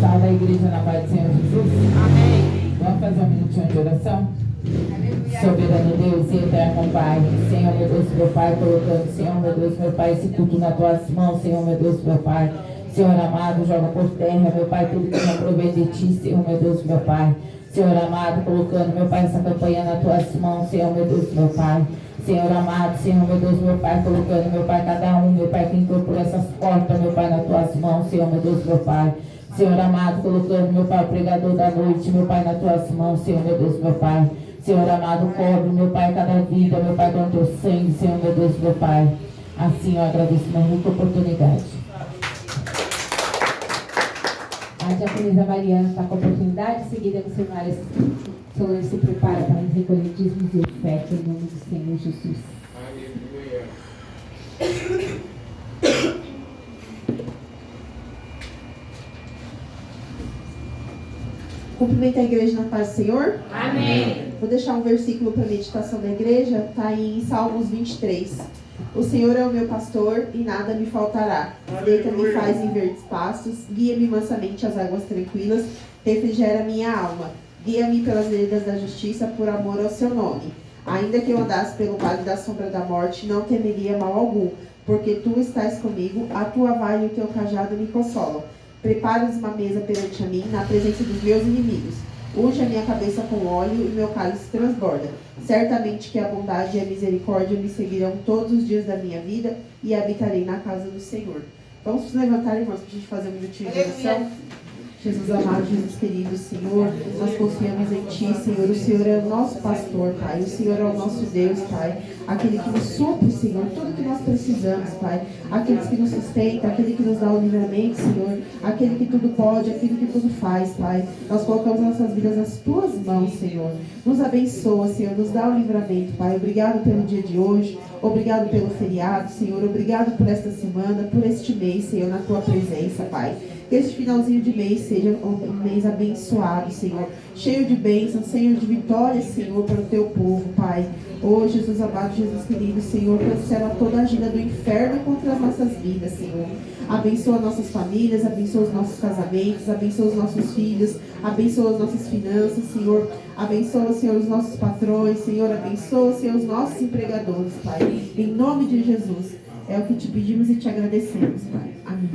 Salve a igreja na paz do Senhor Jesus. Amém. Vamos fazer um minutinho de oração? Soberano Deus e eterno Pai, Senhor meu Deus, meu Pai, colocando, Senhor meu Deus, meu Pai, esse culto nas tuas mãos, Senhor meu Deus, meu Pai. Senhor amado, joga por terra, meu Pai, tudo que não provém de ti, Senhor meu Deus, meu Pai. Senhor amado, colocando, meu Pai, essa campanha nas tuas mãos, Senhor meu Deus, meu Pai. Senhor amado, Senhor meu Deus, meu Pai, colocando, meu Pai, cada um, meu Pai, que entrou por essas portas, meu Pai, nas tuas mãos, Senhor meu Deus, meu Pai. Senhor amado, colocando, meu Pai, o pregador da noite, meu Pai, nas tuas mãos, Senhor meu Deus, meu Pai. Senhor amado, cobre, meu Pai, cada vida, meu Pai, com teu sangue, Senhor meu Deus, meu Pai. Assim eu agradeço uma muita oportunidade. A diaconisa Mariana está com a oportunidade, em seguida a missionária Solange se prepara para recolher dízimos e ofertas em nome do Senhor Jesus. Cumprimento a igreja na paz do Senhor. Amém. Vou deixar um versículo para a meditação da igreja, está em Salmos 23. O Senhor é o meu pastor e nada me faltará. Deita-me faz em verdes pastos, guia-me mansamente às águas tranquilas, refrigera minha alma. Guia-me pelas veredas da justiça por amor ao seu nome. Ainda que eu andasse pelo vale da sombra da morte, não temeria mal algum, porque tu estás comigo, a tua vara e o teu cajado me consolam. Preparas uma mesa perante a mim, na presença dos meus inimigos. Unge a minha cabeça com óleo e meu cálice transborda. Certamente que a bondade e a misericórdia me seguirão todos os dias da minha vida e habitarei na casa do Senhor. Vamos nos levantar, irmãos, para a gente fazer um minutinho de oração. Jesus amado, Jesus querido, Senhor, nós confiamos em Ti, Senhor. O Senhor é o nosso pastor, Pai. O Senhor é o nosso Deus, Pai. Aquele que nos supre, Senhor, tudo que nós precisamos, Pai. Aquele que nos sustenta, aquele que nos dá o livramento, Senhor. Aquele que tudo pode, aquele que tudo faz, Pai. Nós colocamos nossas vidas nas Tuas mãos, Senhor. Nos abençoa, Senhor. Nos dá o livramento, Pai. Obrigado pelo dia de hoje. Obrigado pelo feriado, Senhor. Obrigado por esta semana, por este mês, Senhor, na Tua presença, Pai. Que este finalzinho de mês seja um mês abençoado, Senhor. Cheio de bênçãos, Senhor, de vitórias, Senhor, para o Teu povo, Pai. Oh, Jesus amado, Jesus querido, Senhor, cancela toda a agenda do inferno contra as nossas vidas, Senhor. Abençoa nossas famílias, abençoa os nossos casamentos, abençoa os nossos filhos, abençoa as nossas finanças, Senhor. Abençoa, Senhor, os nossos patrões, Senhor. Abençoa, Senhor, os nossos empregadores, Pai. Em nome de Jesus. É o que te pedimos e te agradecemos, Pai. Amém.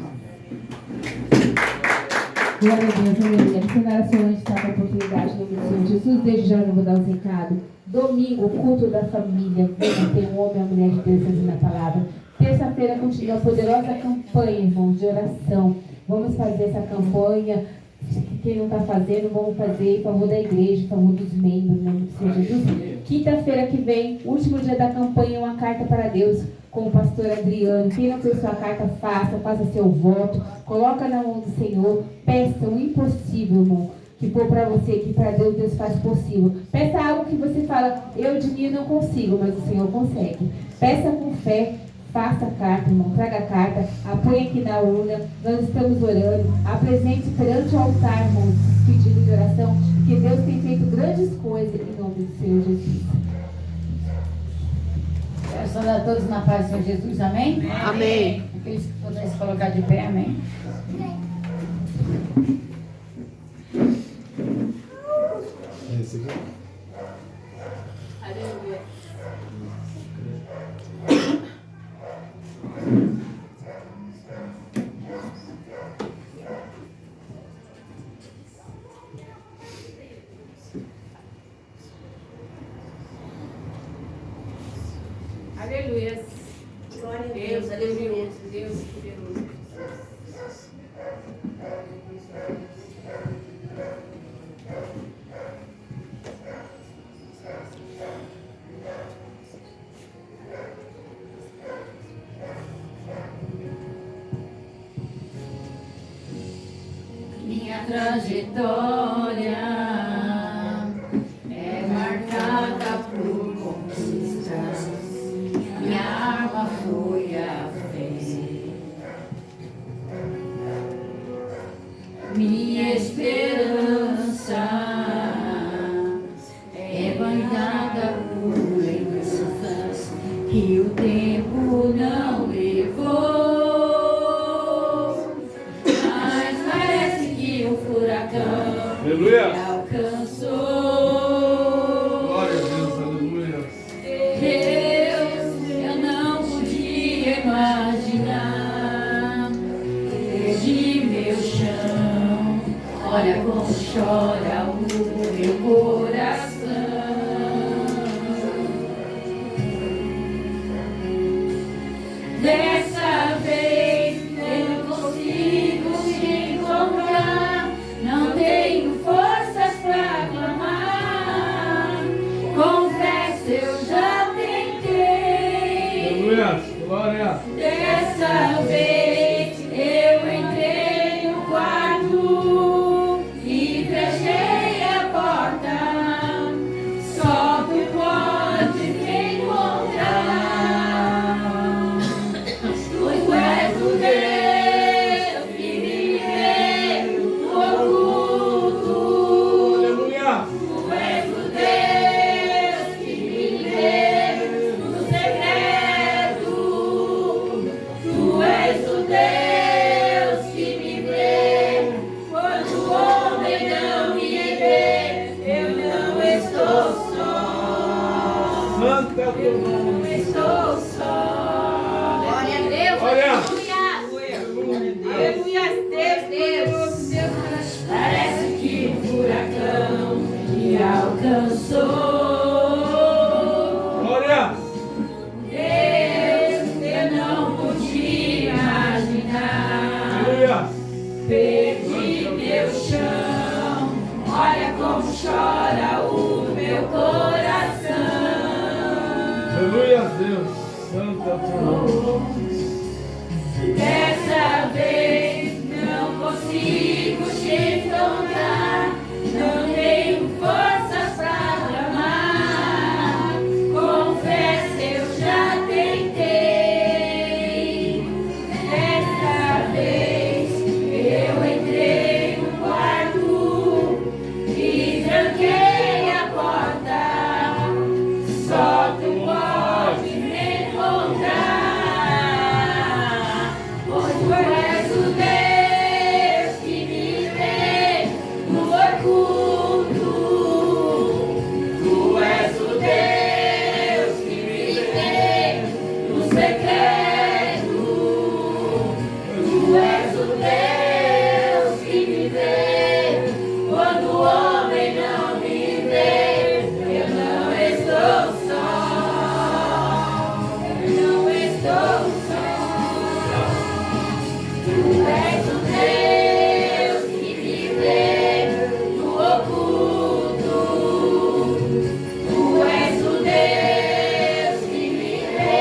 Glória a Deus, aleluia. Missionária Solange está com a oportunidade no nome de Jesus. Desde já eu vou dar os recados. Domingo, culto da família. Venha ter um homem e uma mulher de Deus fazendo a palavra. Terça-feira continua a poderosa campanha, irmãos, de oração. Vamos fazer essa campanha. Quem não está fazendo, vamos fazer em favor da igreja, em favor dos membros, em nome do Senhor Jesus. Quinta-feira que vem, último dia da campanha, uma carta para Deus com o pastor Adriano. Quem não fez sua carta, faça seu voto, coloca na mão do Senhor, peça o impossível, irmão, que for para você, que para Deus, Deus faz possível. Peça algo que você fala, eu de mim não consigo, mas o Senhor consegue. Peça com fé. Faça a carta, irmão, traga a carta, apoie aqui na urna, nós estamos orando, apresente perante o altar, irmão, esses pedidos de oração, porque Deus tem feito grandes coisas em nome do Senhor Jesus. Quero saudar a todos na paz do Senhor Jesus, amém? Amém. Aqueles que puderem se colocar de pé, amém? Aleluia. Aleluia. Glória a Deus, Deus. aleluia. Deus poderoso. Minha trajetória é marcada por conquistas. Minha arma foi a fé. Minha esperança é banhada por lembranças que o tempo não levou. Aleluia. Alcançou. Glória a Deus, aleluia. Deus, eu não podia imaginar. Desde meu chão, olha como chora o meu coração. Dessa vez eu não consigo te encontrar. Não tenho forças pra clamar. Confesso, eu já tentei. Aleluia. Glória. Dessa vez eu entrei no quarto e fechei a porta. Só tu podes me encontrar. Tu és o Deus que me vê no oculto. Aleluia. Tu és o Deus que me vê no secreto. Tu és o Deus que me vê quando o homem não me vê. Eu não estou só. Santo é o teu Eu nome. não estou só. Glória a Deus. Glória. Aleluia. Deus. Parece que um furacão me alcançou. Glória. Deus, eu não podia imaginar. Aleluia. Perdi meu chão. Olha como chora o meu coração. Aleluia, Deus. Santo é o teu nome. Dessa vez não consigo te encontrar, não tenho forças pra clamar. Confesso, eu já tentei. Dessa vez eu entrei no quarto e tranquei a porta. Só tu pode me encontrar. Tu és o Deus que me vê no oculto. Tu és o Deus que me vê no secreto. Tu és o Deus que me vê quando o homem não me vê. Eu não estou só. Eu não estou só. Tu és o Deus que me vê no oculto. Tu és o Deus que me vê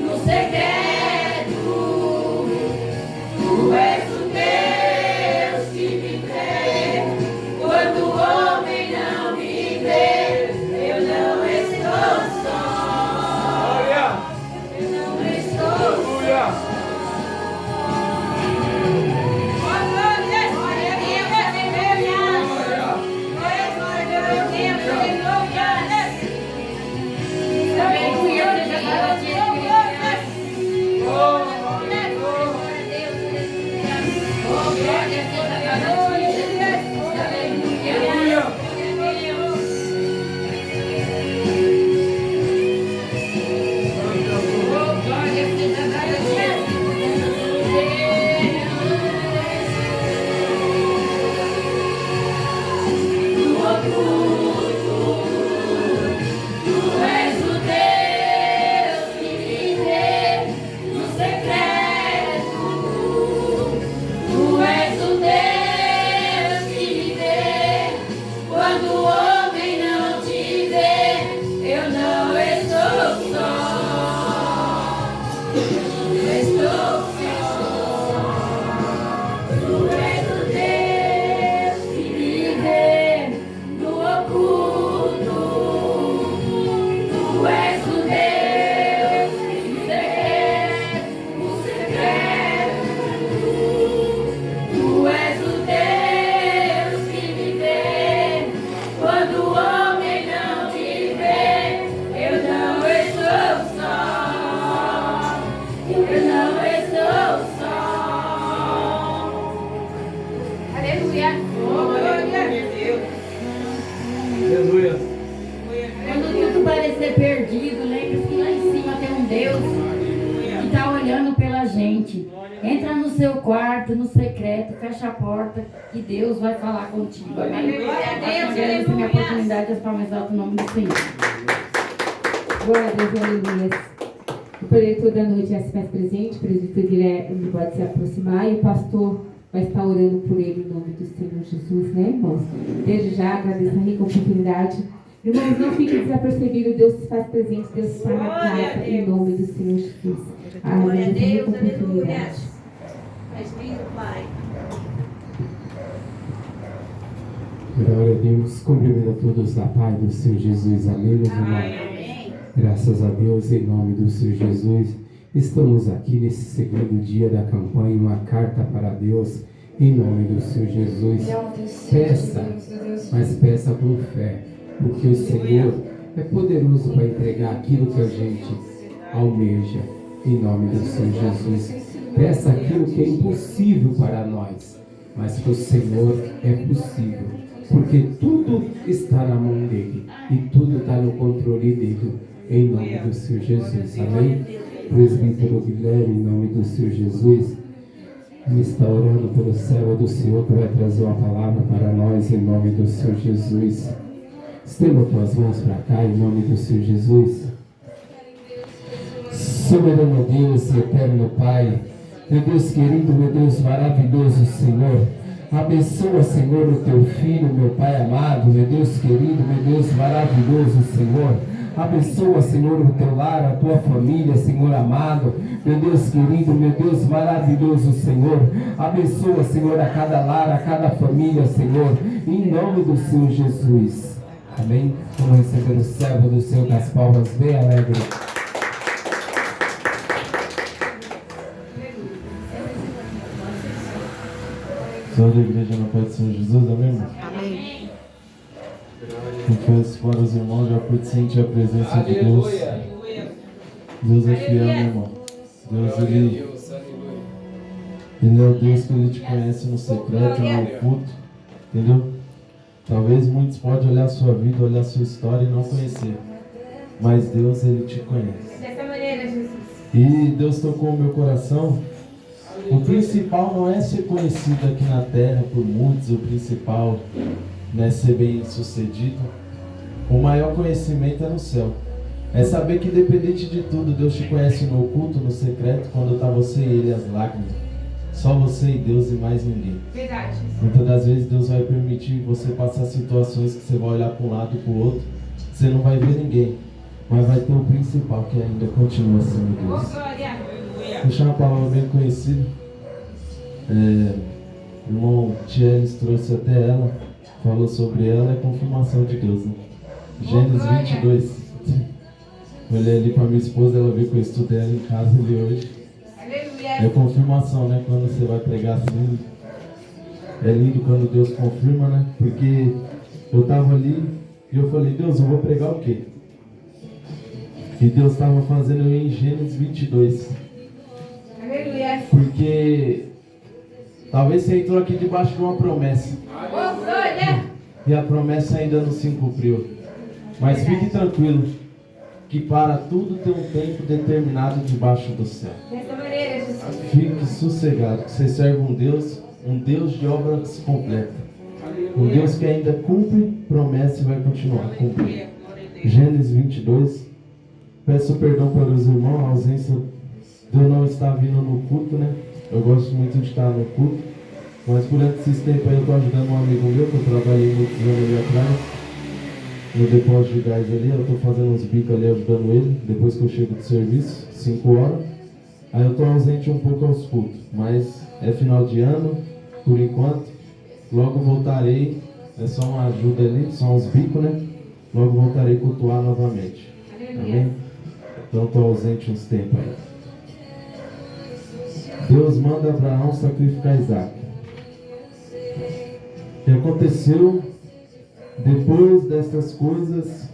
no secreto. Tu és o Deus que me vê quando o homem não me vê. Eu não estou só. Glória. Eu não estou só. Aleluia. Tu és o Deus que me vê no secreto. Tu és o Deus que me vê quando o homem não te vê. Eu não estou só. Eu não estou só. Tu és o Deus que me vê no oculto. Tu és o Deus que me vê no secreto. Tu és o Deus que me vê quando o homem não te vê. Eu não estou só. Eu não estou só. Aleluia. Aleluia. Quando tudo parecer perdido, lembre-se que lá em cima tem um Deus que está olhando pela gente. Entra no seu quarto, no secreto, fecha a porta e Deus vai falar contigo. Amém? Agradeço a minha oportunidade de palmas alto o nome do Senhor. Glória a Deus, aleluia. O preletor da noite já se faz presente, o presbítero ele pode se aproximar e o pastor vai estar orando por ele em nome do Senhor Jesus, né, irmãos? Desde já agradeço a rica oportunidade. Irmãos, não fiquem desapercebidos, Deus se faz presente, Deus se faz na casa em nome do Senhor Jesus. Glória a Aleluia, Deus, rica aleluia. oportunidade. És lindo, Pai. Glória a Deus, cumprimento a todos da paz do Senhor Jesus, amém, meus irmãos? Amém. Graças a Deus, em nome do Senhor Jesus, estamos aqui nesse segundo dia da campanha, uma carta para Deus, em nome do Senhor Jesus. Peça, mas peça com fé, porque o Senhor é poderoso para entregar aquilo que a gente almeja, em nome do Senhor Jesus. Peça aquilo que é impossível para nós, mas para o Senhor é possível, porque tudo está na mão dele e tudo está no controle dele, em nome do Senhor Jesus, amém? Presbítero Guilherme, em nome do Senhor Jesus, me está orando pelo servo do Senhor que vai trazer uma palavra para nós, em nome do Senhor Jesus. Estenda tuas mãos para cá, em nome do Senhor Jesus. Soberano Deus, eterno Pai, meu Deus querido, meu Deus maravilhoso, Senhor, Abençoa, Senhor, o teu filho, meu Pai amado, meu Deus querido, meu Deus maravilhoso, Senhor. Abençoa, Senhor, o teu lar, a tua família, Senhor amado, meu Deus querido, meu Deus maravilhoso, Senhor. Abençoa, Senhor, a cada lar, a cada família, Senhor, em nome do Senhor Jesus. Amém? Vamos receber o servo do Senhor com as palmas bem alegres. Senhor da igreja na paz do Senhor Jesus, amém, irmão? Amém. Confesso para os irmãos, já pude sentir a presença de Deus. Deus é fiel, meu irmão. Deus, Ele é o Deus que Ele te conhece no secreto, no oculto, entendeu? Talvez muitos podem olhar a sua vida, olhar a sua história e não conhecer, mas Deus, Ele te conhece. Dessa maneira, Jesus. E Deus tocou o meu coração. O principal não é ser conhecido aqui na terra por muitos, o principal não é ser bem sucedido. O maior conhecimento é no céu. É saber que independente de tudo, Deus te conhece no oculto, no secreto, quando está você e Ele as lágrimas. Só você e Deus e mais ninguém. Verdade. Muitas das vezes Deus vai permitir você passar situações que você vai olhar para um lado e para o outro, você não vai ver ninguém, mas vai ter o principal que ainda continua sendo Deus. Vou deixar uma palavra bem conhecida. O irmão Thienes trouxe até ela, falou sobre ela, é a confirmação de Deus, né? Gênesis 22. Olhei ali para minha esposa, ela viu que eu estudei ela em casa ali hoje. É confirmação, né? Quando você vai pregar assim, é lindo quando Deus confirma, né? Porque eu estava ali e eu falei, Deus, eu vou pregar o quê? E Deus estava fazendo eu em Gênesis 22. Porque talvez você entrou aqui debaixo de uma promessa. E a promessa ainda não se cumpriu. Mas fique tranquilo, que para tudo tem um tempo determinado debaixo do céu. Dessa maneira, Jesus. Fique sossegado, que você serve um Deus de obras completas. Um Deus que ainda cumpre promessa e vai continuar cumprindo. Gênesis 22. Peço perdão para os irmãos, a ausência de eu não estar vindo no culto, né? Eu gosto muito de estar no culto, mas por esses tempos aí eu estou ajudando um amigo meu, que eu trabalhei muitos anos ali atrás, no depósito de gás ali, eu estou fazendo uns bicos ali ajudando ele, depois que eu chego do serviço, 5 horas, aí eu estou ausente um pouco aos cultos, mas é final de ano, por enquanto, logo voltarei, é só uma ajuda ali, só uns bicos, né? Logo voltarei a cultuar novamente. Amém? Então estou ausente uns tempos aí. Deus manda Abraão sacrificar Isaac. O que aconteceu depois destas coisas,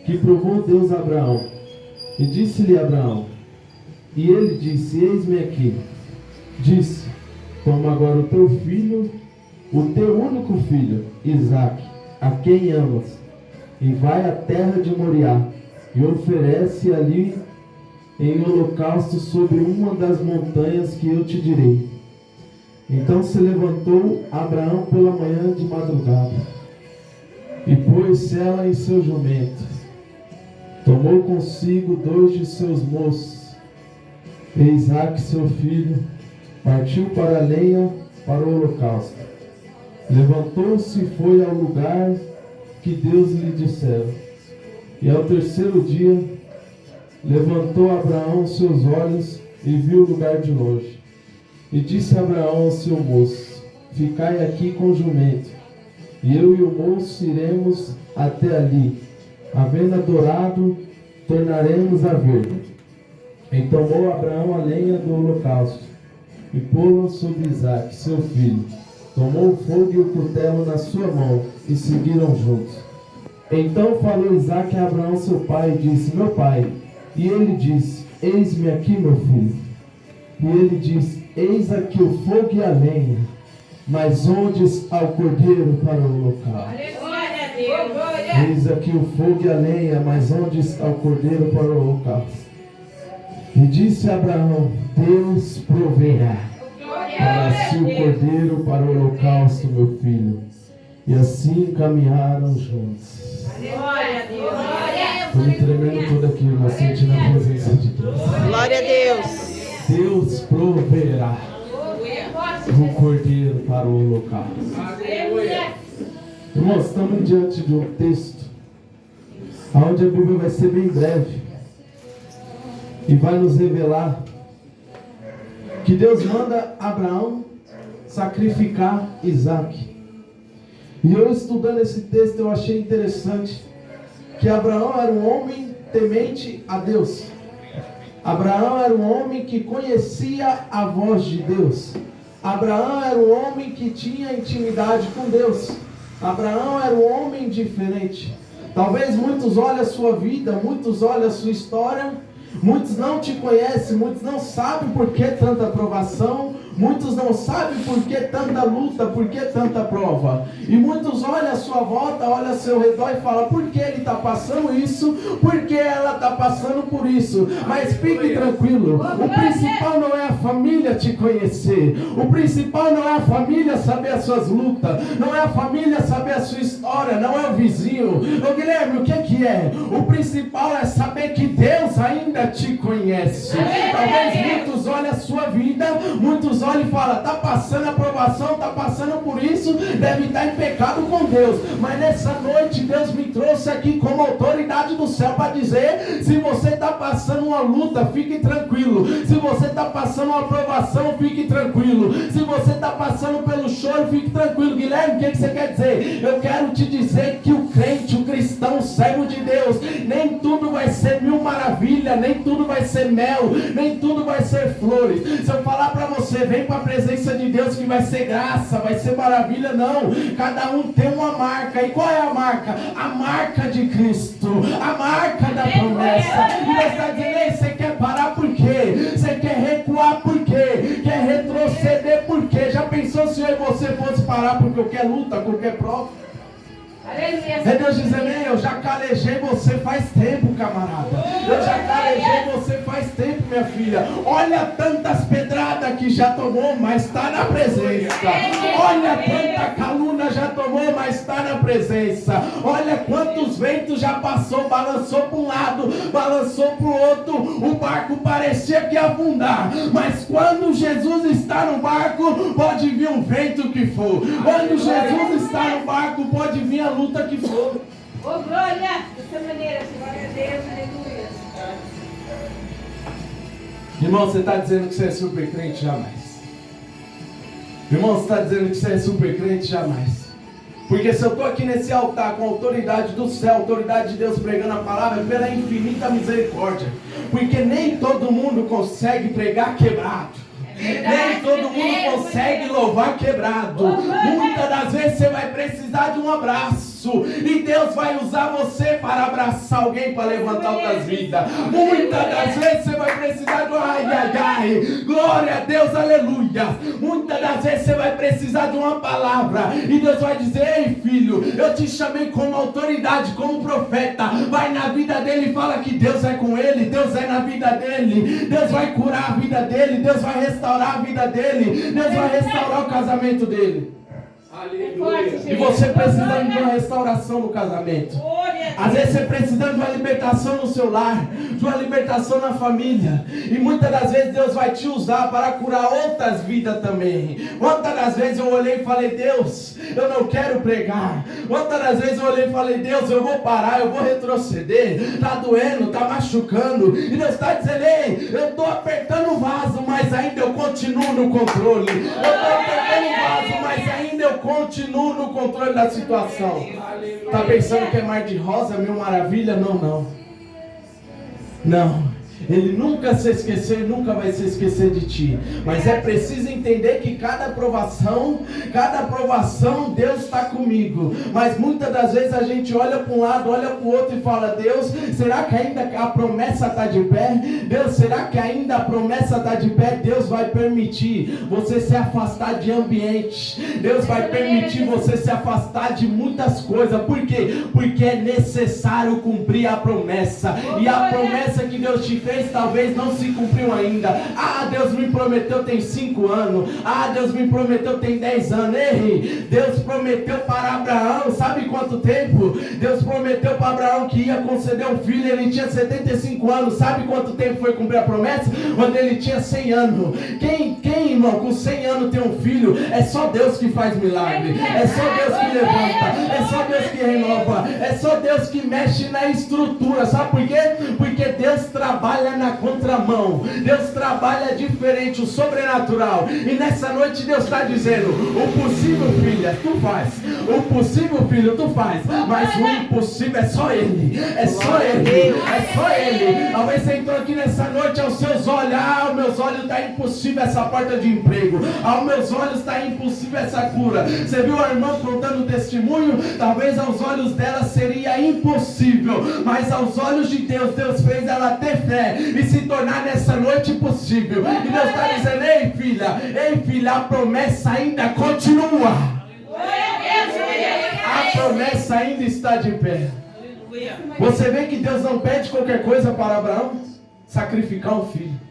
que provou Deus a Abraão, e disse-lhe Abraão, e ele disse, eis-me aqui. Disse, toma agora o teu filho, o teu único filho, Isaac, a quem amas, e vai à terra de Moriá, e oferece ali em holocausto sobre uma das montanhas que eu te direi. Então se levantou Abraão pela manhã de madrugada, e pôs ela em seu jumento, tomou consigo 2 de seus moços, e Isaac seu filho, partiu para a lenha, para o holocausto. Levantou-se e foi ao lugar que Deus lhe dissera. E ao 3º dia, levantou Abraão seus olhos e viu o lugar de longe. E disse Abraão ao seu moço, ficai aqui com o jumento, e eu e o moço iremos até ali. Havendo adorado, tornaremos a ver. E tomou Abraão a lenha do holocausto, e pô-la sobre Isaac, seu filho. Tomou o fogo e o cutelo na sua mão, e seguiram juntos. Então falou Isaac a Abraão seu pai, e disse, meu pai. E ele disse, eis-me aqui, meu filho. E ele disse, eis aqui o fogo e a lenha, mas onde está o cordeiro para o holocausto? Eis aqui o fogo e a lenha, mas onde está o cordeiro para o holocausto? E disse Abraão, Deus proverá para si o cordeiro para o holocausto, meu filho. E assim caminharam juntos. Estou me tremendo todo aqui, mas sentindo a presença de Deus. Glória a Deus. Deus proverá. o cordeiro para o holocausto. Irmãos, estamos diante de um texto onde a Bíblia vai ser bem breve e vai nos revelar que Deus manda Abraão sacrificar Isaque. E eu, estudando esse texto, eu achei interessante que Abraão era um homem temente a Deus. Abraão era um homem que conhecia a voz de Deus. Abraão era um homem que tinha intimidade com Deus. Abraão era um homem diferente. Talvez muitos olhem a sua vida, muitos olhem a sua história, muitos não te conhecem, muitos não sabem por que tanta provação, muitos não sabem por que tanta luta, por que tanta prova. E muitos olham a sua volta, olham ao seu redor e falam: por que ele está passando isso? Por que ela está passando por isso? Mas fique tranquilo, o principal não é a família te conhecer. O principal não é a família saber as suas lutas. Não é a família saber a sua história. Não é o vizinho. Ô Guilherme, o que é? O principal é saber que Deus ainda te conhece. Talvez muitos olhem a sua vida, muitos olham e falam: está passando a provação, está passando por isso, deve estar em pecado com Deus. Mas nessa noite Deus me trouxe aqui como autoridade do céu para dizer: se você está passando uma luta, fique tranquilo. Se você está passando uma provação, fique tranquilo. Se você está passando pelo choro, fique tranquilo. Guilherme, o que você quer dizer? Eu quero te dizer que o crente, o cristão, o servo de Deus, nem tudo vai ser mil maravilhas, nem tudo vai ser mel, nem tudo vai ser flores. Se eu falar para você: vem para a presença de Deus que vai ser graça, vai ser maravilha, não. Cada um tem uma marca. E qual é a marca? A marca de Cristo, a marca da promessa. E Deus está dizendo: ei, você quer parar por quê? Você quer recuar por quê? Quer retroceder por quê? Já pensou se eu e você fosse parar por qualquer luta, qualquer prova? É Deus dizendo: ei, eu já calejei você faz tempo, camarada. Eu já calejei você faz tempo, minha filha. Olha tantas pedradas que já tomou, mas está na presença. Olha quanta calúnia já tomou, mas está na presença. Olha quantos ventos já passou, balançou para um lado, balançou para o outro. O barco parecia que ia afundar, mas quando Jesus está no barco, pode vir um vento que for. Quando Jesus está no barco, pode vir a luta que for. Ô, glória! Dessa maneira, glória a Deus, aleluia. Irmão, você está dizendo que você é super crente? Jamais. Irmão, você está dizendo que você é super crente? Jamais. Porque se eu estou aqui nesse altar com a autoridade do céu, a autoridade de Deus pregando a palavra, pela infinita misericórdia. Porque nem todo mundo consegue pregar quebrado. Nem todo mundo consegue louvar quebrado. Muitas das vezes você vai precisar de um abraço. E Deus vai usar você para abraçar alguém, para levantar outras vidas. Muitas das vezes você vai precisar de um ai, ai, ai. Glória a Deus, aleluia. Muitas das vezes você vai precisar de uma palavra. E Deus vai dizer: ei filho, eu te chamei como autoridade, como profeta. Vai na vida dele e fala que Deus é com ele. Deus é na vida dele. Deus vai curar a vida dele. Deus vai restaurar a vida dele. Deus vai restaurar o casamento dele. Aleluia. E você precisando de uma restauração no casamento. Às vezes você precisando de uma libertação no seu lar, de uma libertação na família. E muitas das vezes Deus vai te usar para curar outras vidas também. Quantas das vezes eu olhei e falei: Deus, eu não quero pregar. Quantas das vezes eu olhei e falei: Deus, eu vou parar, eu vou retroceder. Está doendo, está machucando. E Deus está dizendo: ei, eu estou apertando o vaso, mas ainda eu continuo no controle. Eu estou apertando o vaso, mas ainda eu continuo no controle da situação. Está pensando que é mar de rosa, mil maravilha? Não, não. Não. Ele nunca se esqueceu, nunca vai se esquecer de ti. Mas é preciso entender que cada aprovação Deus está comigo. Mas muitas das vezes a gente olha para um lado, olha para o outro e fala: Deus, será que ainda a promessa está de pé? Deus, será que ainda a promessa está de pé? Deus vai permitir você se afastar de ambiente. Deus vai permitir você se afastar de muitas coisas. Por quê? Porque é necessário cumprir a promessa. E a promessa que Deus te fez talvez não se cumpriu ainda. Ah, Deus me prometeu tem 5 anos. Ah, Deus me prometeu tem 10 anos. Ei, Deus prometeu para Abraão, sabe quanto tempo? Deus prometeu para Abraão que ia conceder um filho. Ele tinha 75 anos. Sabe quanto tempo foi cumprir a promessa? Quando ele tinha 100 anos. Quem Quem, irmão, com 100 anos tem um filho, é só Deus que faz milagre. É só Deus que levanta. É só Deus que renova. É só Deus que mexe na estrutura. Sabe por quê? Porque Deus trabalha na contramão. Deus trabalha diferente, o sobrenatural. E nessa noite Deus está dizendo: o possível, filha, tu faz. O possível, filho, tu faz. Mas o impossível é só Ele. É só Ele. É só Ele. Talvez você entrou aqui nessa noite, aos seus olhos, aos meus olhos está impossível essa porta de emprego. Aos meus olhos está impossível essa cura. Você viu a irmã contando o testemunho? Talvez aos olhos dela seria impossível. Mas aos olhos de Deus, Deus fez ela ter fé e se tornar nessa noite possível. E Deus está dizendo: ei filha, a promessa ainda continua. A promessa ainda está de pé. Você vê que Deus não pede qualquer coisa para Abraão? Sacrificar um filho.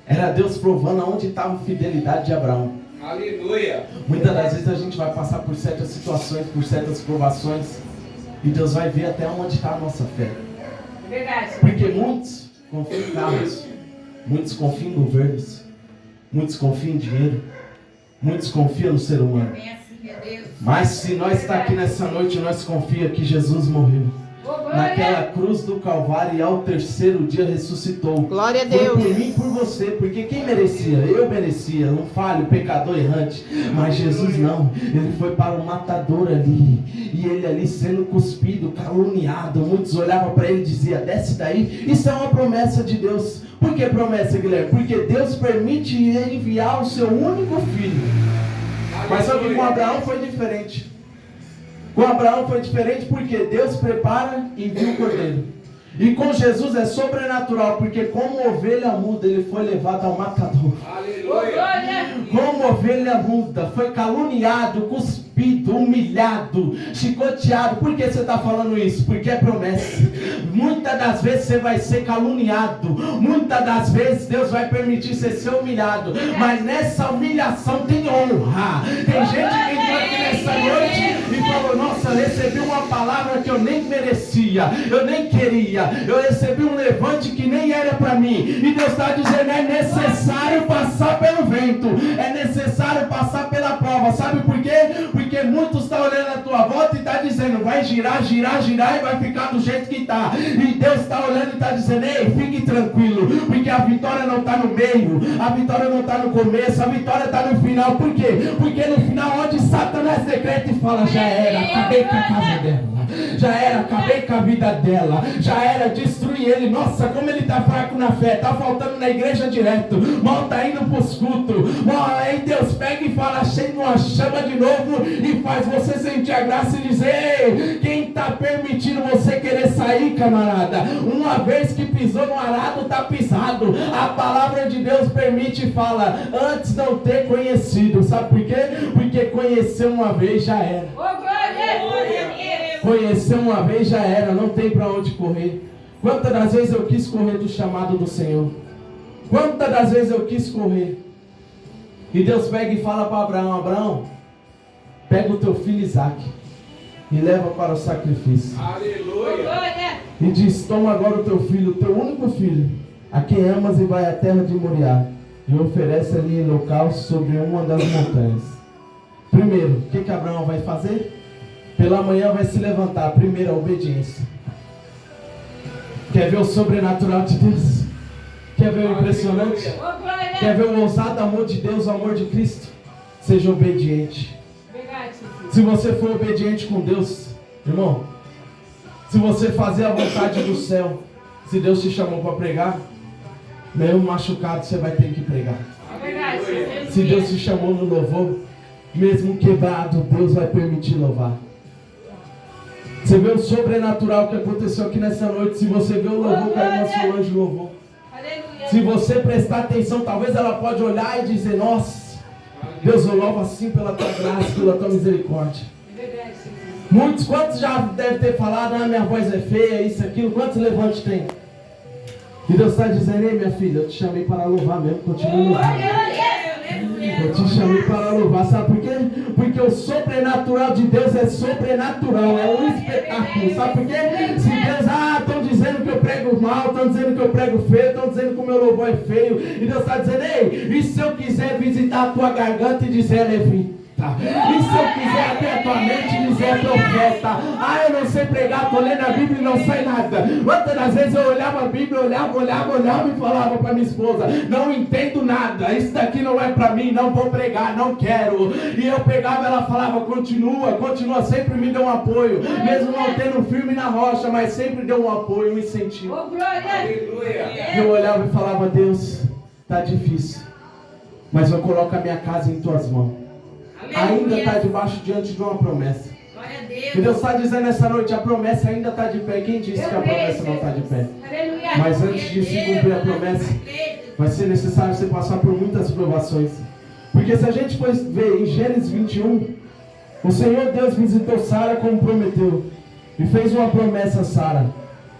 Era Deus provando aonde estava a fidelidade de Abraão. Aleluia. Muitas das vezes a gente vai passar por certas situações, por certas provações, e Deus vai ver até onde está a nossa fé. Verdade. Porque muitos confiam em carros, muitos confiam em governos, muitos confiam em dinheiro, muitos confiam no ser humano. Mas se nós está aqui nessa noite, nós confiamos que Jesus morreu naquela cruz do Calvário e ao terceiro dia ressuscitou. Glória a Foi Deus. por mim e por você, porque quem merecia? Eu merecia, um falho, pecador errante. Mas Jesus não, ele foi para o matador ali, e ele ali sendo cuspido, caluniado. Muitos olhavam para ele e diziam: desce daí. Isso é uma promessa de Deus. Por que promessa, Guilherme? Porque Deus permite enviar o seu único filho. Mas só que com Abraão foi diferente. Com Abraão foi diferente porque Deus prepara e envia o cordeiro. E com Jesus é sobrenatural, porque como ovelha muda, ele foi levado ao matador. Aleluia. Como ovelha muda, foi caluniado, cuspido, humilhado, chicoteado. Por que você está falando isso? Porque é promessa. Muitas das vezes você vai ser caluniado. Muitas das vezes Deus vai permitir você ser humilhado. Mas nessa humilhação tem honra. Tem gente que entrou aqui nessa noite e falou: nossa, eu recebi uma palavra que eu nem merecia, eu nem queria. Eu recebi um levante que nem era para mim. E Deus está dizendo: é necessário passar pelo vento, é necessário passar pela prova. Sabe por quê? Porque muitos estão olhando a tua volta e está dizendo: vai girar, girar, girar e vai ficar do jeito que está. E Deus está olhando e está dizendo: ei, fique tranquilo, porque a vitória não está no meio, a vitória não está no começo, a vitória está no final. Por quê? Porque no final, onde Satanás decreta e fala: já era, acabei com a casa dela, já era, acabei com a vida dela, já era, destruir ele. Nossa, como ele está fraco na fé, está faltando na igreja direto, mal está indo para os cultos. Aí Deus pega e fala: chega uma chama de novo e faz você sentir a graça e dizer: ei, quem está permitindo você querer sair, camarada? Uma vez que pisou no arado, está pisado. A palavra de Deus permite e fala: antes não ter conhecido. Sabe por quê? Porque conhecer uma vez já era. Conhecer uma vez já era, não tem para onde correr. Quantas das vezes eu quis correr do chamado do Senhor? Quantas das vezes eu quis correr? E Deus pega e fala para Abraão: Abraão, pega o teu filho Isaac e leva para o sacrifício. Aleluia. E diz: toma agora o teu filho, o teu único filho, a quem amas, e vai à terra de Moriá, e oferece ali em holocausto sobre uma das montanhas. Primeiro, o que Abraão vai fazer? Pela manhã vai se levantar. Primeiro, a obediência. Quer ver o sobrenatural de Deus? Quer ver o impressionante? Quer ver o ousado amor de Deus, o amor de Cristo? Seja obediente. Se você for obediente com Deus, irmão, se você fazer a vontade do céu, se Deus te chamou para pregar, mesmo machucado você vai ter que pregar. Se Deus te chamou no louvor, mesmo quebrado, Deus vai permitir louvar. Você vê o sobrenatural que aconteceu aqui nessa noite. Se você vê o louvor que a irmã Solange louvou, se você prestar atenção, talvez ela pode olhar e dizer: nossa, Deus, eu louvo assim pela tua graça, pela tua misericórdia. Muitos, quantos já devem ter falado: ah, minha voz é feia, isso, aquilo. Quantos levantes tem? E Deus está dizendo: ei, minha filha, eu te chamei para louvar mesmo, continua louvando. Eu te chamei para louvar. Sabe por quê? Porque o sobrenatural de Deus é sobrenatural, é um espetáculo. Sabe por quê? Se Deus, estão dizendo que que eu prego mal, estão dizendo que eu prego feio, estão dizendo que o meu louvor é feio. E Deus está dizendo, ei, e se eu quiser visitar a tua garganta e dizer levita? E se eu quiser até a tua mente e dizer profeta? Ah, eu não sei pregar, estou lendo a Bíblia e não sai nada. Quantas das vezes eu olhava a Bíblia, olhava e falava para minha esposa, não entendo nada, isso daqui não é para mim, não vou pregar, não quero. E eu pegava, ela falava, continua, sempre me deu um apoio, mesmo não tendo firme na rocha, mas sempre deu um apoio, um incentivo. E eu olhava e falava, Deus, tá difícil, mas eu coloco a minha casa em tuas mãos. Ainda está debaixo diante de uma promessa. E Deus está dizendo essa noite, a promessa ainda está de pé. Quem disse que a promessa não está de pé? Mas antes de se cumprir a promessa, vai ser necessário você passar por muitas provações. Porque se a gente for ver em Gênesis 21, o Senhor Deus visitou Sara como prometeu e fez uma promessa a Sara.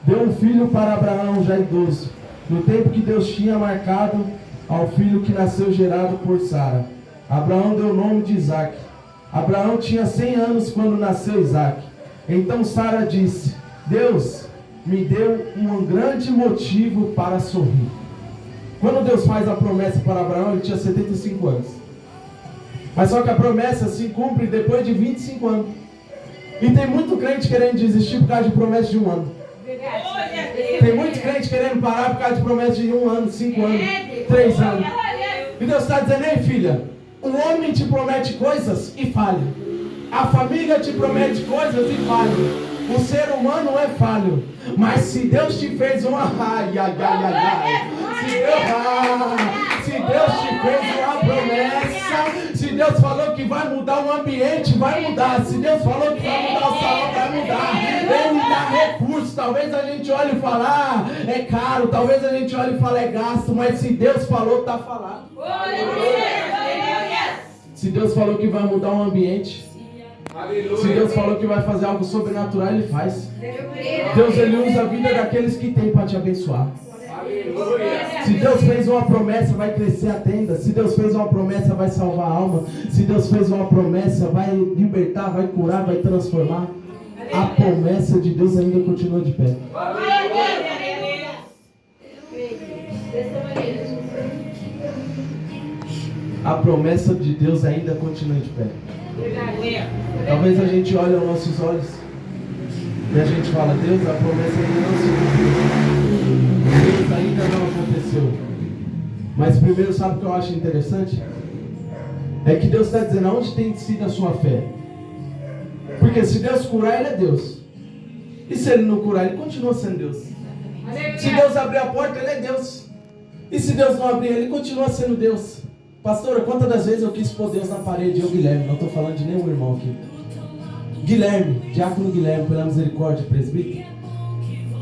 Deu um filho para Abraão já idoso, no tempo que Deus tinha marcado ao filho que nasceu gerado por Sara. Abraão deu o nome de Isaac. Abraão tinha 100 anos quando nasceu Isaac. Então Sara disse, Deus me deu um grande motivo para sorrir. Quando Deus faz a promessa para Abraão, ele tinha 75 anos. Mas só que a promessa se cumpre depois de 25 anos. E tem muito crente querendo desistir por causa de promessa de 1 ano. Tem muito crente querendo parar por causa de promessa de 1 ano, 5 anos, 3 anos. E Deus está dizendo, ei filha, o homem te promete coisas e falha. A família te promete coisas e falha. O ser humano é falho. Mas se Deus te fez uma... Se Deus te fez uma promessa, se Deus falou que vai mudar o ambiente, vai mudar. Se Deus falou que vai mudar o salão, vai mudar. Ele dá recursos. Talvez a gente olhe e fale, é caro. Talvez a gente olhe e fale, é gasto. Mas se Deus falou, está falado. Se Deus falou que vai mudar um ambiente, se Deus falou que vai fazer algo sobrenatural, Ele faz. Deus, Ele usa a vida daqueles que tem para te abençoar. Se Deus fez uma promessa, vai crescer a tenda. Se Deus fez uma promessa, vai salvar a alma. Se Deus fez uma promessa, vai libertar, vai curar, vai transformar. A promessa de Deus ainda continua de pé. A promessa de Deus ainda continua de pé. Talvez a gente olhe aos nossos olhos e a gente fala, Deus, a promessa ainda não se cumpriu. Deus ainda não aconteceu. Mas primeiro, sabe o que eu acho interessante? É que Deus está dizendo, aonde tem sido a sua fé? Porque se Deus curar, Ele é Deus. E se Ele não curar, Ele continua sendo Deus. Se Deus abrir a porta, Ele é Deus. E se Deus não abrir, Ele continua sendo Deus. Pastora, quantas das vezes eu quis pôr Deus na parede? Eu, Guilherme, não estou falando de nenhum irmão aqui. Guilherme, diácono Guilherme, pela misericórdia, presbítero.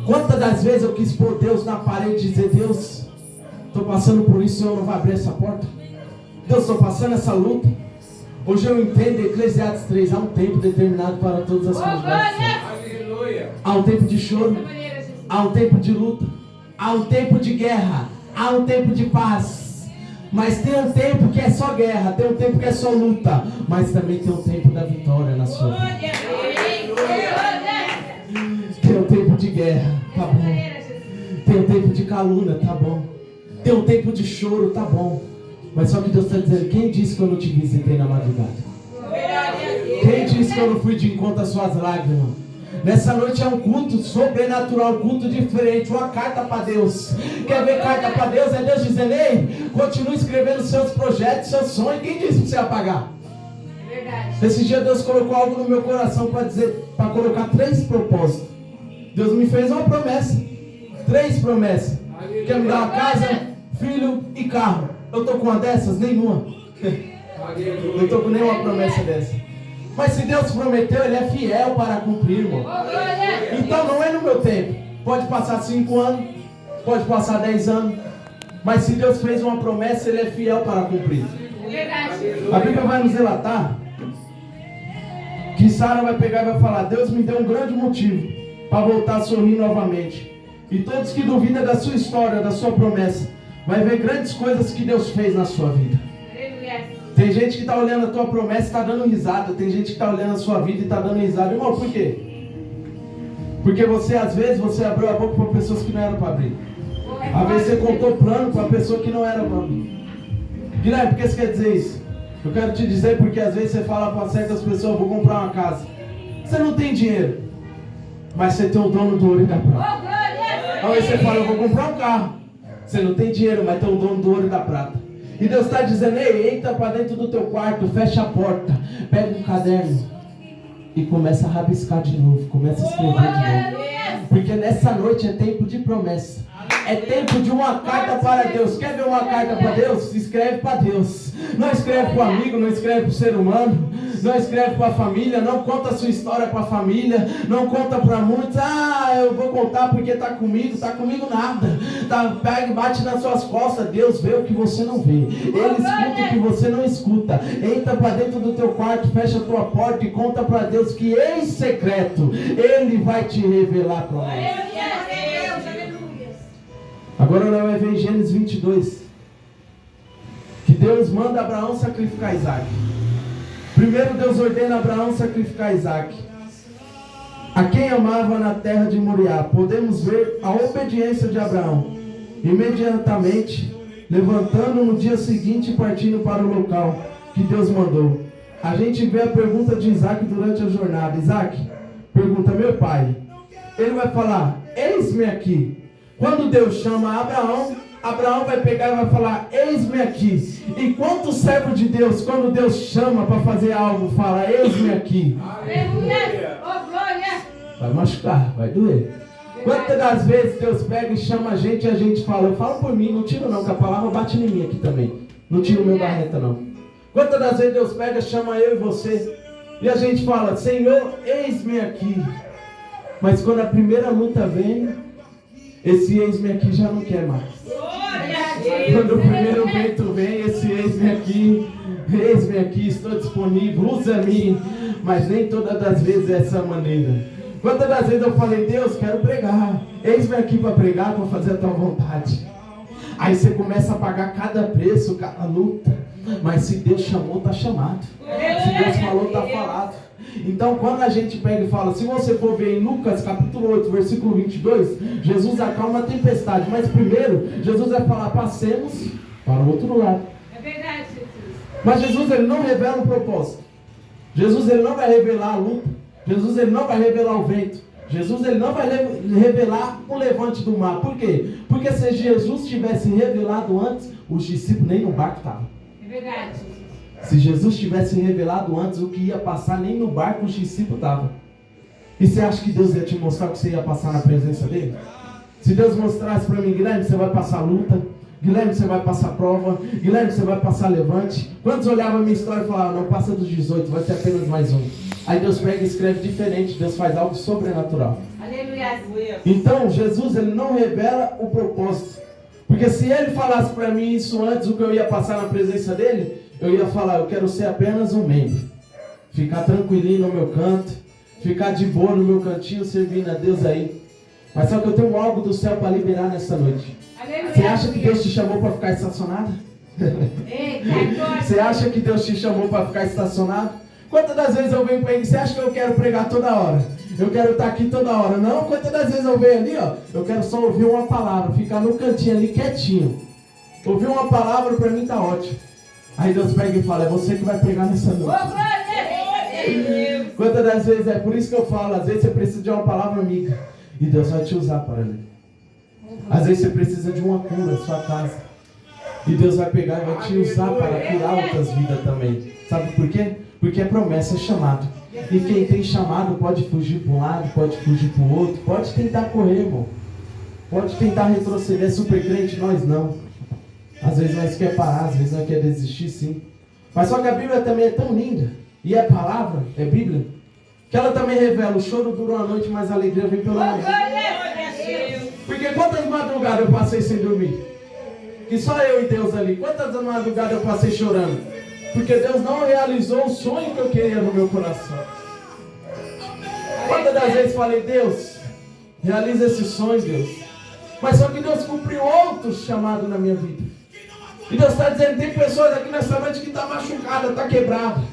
Quantas das vezes eu quis pôr Deus na parede e dizer, Deus, estou passando por isso, o Senhor não vai abrir essa porta? Deus, estou passando essa luta. Hoje eu entendo, Eclesiastes 3, há um tempo determinado para todas as coisas. Há um tempo de choro, há um tempo de luta, há um tempo de guerra, há um tempo de paz. Mas tem um tempo que é só guerra, tem um tempo que é só luta, mas também tem um tempo da vitória na sua vida. Tem um tempo de guerra, tá bom. Tem um tempo de calúnia, tá bom. Tem um tempo de choro, tá bom. Mas só que Deus está dizendo, quem disse que eu não te visitei na madrugada? Quem disse que eu não fui de encontro às suas lágrimas? Nessa noite é um culto sobrenatural, um culto diferente, uma carta para Deus. Quer ver carta para Deus? É Deus dizendo, ei, continue escrevendo seus projetos, seus sonhos. Quem disse para você apagar? Esse dia Deus colocou algo no meu coração para dizer, para colocar 3 propósitos. Deus me fez uma promessa, 3 promessas. Quer me dar uma casa, filho e carro. Eu estou com uma dessas? Nenhuma. Não estou com nenhuma promessa dessa. Mas se Deus prometeu, Ele é fiel para cumprir, irmão. Então não é no meu tempo. Pode passar 5 anos, pode passar 10 anos. Mas se Deus fez uma promessa, Ele é fiel para cumprir. A Bíblia vai nos relatar que Sara vai pegar e vai falar, Deus me deu um grande motivo para voltar a sorrir novamente. E todos que duvidam da sua história, da sua promessa, vai ver grandes coisas que Deus fez na sua vida. Tem gente que está olhando a tua promessa e está dando risada. Tem gente que está olhando a sua vida e está dando risada. Irmão, por quê? Porque às vezes, você abriu a boca para pessoas que não eram para abrir. Às vezes você contou plano para pessoa que não era para abrir. Guilherme, por que você quer dizer isso? Eu quero te dizer porque às vezes você fala para certas pessoas, vou comprar uma casa. Você não tem dinheiro, mas você tem o dono do ouro e da prata. Aí você fala, eu vou comprar um carro. Você não tem dinheiro, mas tem o dono do ouro e da prata. E Deus está dizendo, ei, entra para dentro do teu quarto, fecha a porta, pega um caderno e começa a rabiscar de novo, começa a escrever de novo. Porque nessa noite é tempo de promessa. É tempo de uma carta para Deus. Quer ver uma carta para Deus? Escreve para Deus. Não escreve para o amigo, não escreve para o ser humano, não escreve para a família, não conta a sua história para a família, não conta para muitos. Eu vou contar porque está comigo nada. Pega e bate nas suas costas. Deus vê o que você não vê. Ele escuta o que você não escuta. Entra para dentro do teu quarto, fecha a tua porta e conta para Deus que em secreto Ele vai te revelar a promessa. Agora nós vamos ver em Gênesis 22 que Deus manda Abraão sacrificar Isaac. Primeiro Deus ordena Abraão sacrificar Isaac, a quem amava na terra de Moriá. Podemos ver a obediência de Abraão. Imediatamente levantando no dia seguinte e partindo para o local que Deus mandou. A gente vê a pergunta de Isaac durante a jornada. Isaac pergunta, meu pai. Ele vai falar, eis-me aqui. Quando Deus chama Abraão, Abraão vai pegar e vai falar, eis-me aqui. E quanto servo de Deus, quando Deus chama para fazer algo, fala, eis-me aqui. Vai machucar, vai doer. Quantas das vezes Deus pega e chama a gente e a gente fala, eu falo por mim, não tiro não, que a palavra bate em mim aqui também. Não tiro o meu garreta não. Quantas das vezes Deus pega, chama eu e você, e a gente fala, Senhor, eis-me aqui. Mas quando a primeira luta vem, esse eis-me aqui já não quer mais. Quando o primeiro vento vem, esse eis-me aqui, estou disponível, usa-me. Mas nem todas as vezes é essa maneira. Quantas das vezes eu falei, Deus, quero pregar. Eis-me aqui para pregar, para fazer a tua vontade. Aí você começa a pagar cada preço, cada luta. Mas se Deus chamou, está chamado. Se Deus falou, está falado. Então quando a gente pega e fala, se você for ver em Lucas capítulo 8, versículo 22, Jesus acalma a tempestade, mas primeiro Jesus vai falar, passemos para o outro lado. É verdade, Jesus. Mas Jesus ele não revela o propósito. Jesus ele não vai revelar a luta. Jesus ele não vai revelar o vento. Jesus ele não vai revelar o levante do mar. Por quê? Porque se Jesus tivesse revelado antes, os discípulos nem no barco estavam. É verdade. Se Jesus tivesse revelado antes o que ia passar, nem no barco os discípulos estavam. E você acha que Deus ia te mostrar o que você ia passar na presença dele? Se Deus mostrasse para mim, Guilherme, você vai passar luta. Guilherme, você vai passar prova. Guilherme, você vai passar levante. Quantos olhavam a minha história e falavam, não passa dos 18, vai ter apenas mais um. Aí Deus pega e escreve diferente. Deus faz algo sobrenatural. Aleluia. Então Jesus ele não revela o propósito. Porque se ele falasse para mim isso antes, o que eu ia passar na presença dele, eu ia falar, eu quero ser apenas um membro. Ficar tranquilinho no meu canto. Ficar de boa no meu cantinho, servindo a Deus aí. Mas só que eu tenho algo do céu para liberar nessa noite. Aleluia. Você acha que Deus te chamou para ficar estacionado? Você acha que Deus te chamou para ficar estacionado? Quantas das vezes eu venho para ele, você acha que eu quero pregar toda hora? Eu quero estar aqui toda hora. Não, quantas das vezes eu venho ali, ó, eu quero só ouvir uma palavra, ficar no cantinho ali quietinho. Ouvir uma palavra para mim tá ótimo. Aí Deus pega e fala, é você que vai pregar nessa noite. Quantas das vezes, é por isso que eu falo, às vezes você precisa de uma palavra amiga. E Deus vai te usar para ele. Às vezes você precisa de uma cura na sua casa. E Deus vai pegar e vai te usar para curar outras vidas também. Sabe por quê? Porque é promessa, é chamado. E quem tem chamado pode fugir para um lado, pode fugir para o outro. Pode tentar correr, irmão. Pode tentar retroceder. É super crente, nós não. Às vezes nós quer parar, às vezes nós quer desistir, sim. Mas só que a Bíblia também é tão linda. E é palavra, é Bíblia. Que ela também revela, o choro dura uma noite, mas a alegria vem pela manhã. Porque quantas madrugadas eu passei sem dormir? Que só eu e Deus ali. Quantas madrugadas eu passei chorando? Porque Deus não realizou o sonho que eu queria no meu coração. Quantas das vezes falei, Deus, realiza esse sonho, Deus. Mas só que Deus cumpriu outro chamado na minha vida. E Deus está dizendo, tem pessoas aqui nessa noite que estão machucadas, estão quebradas.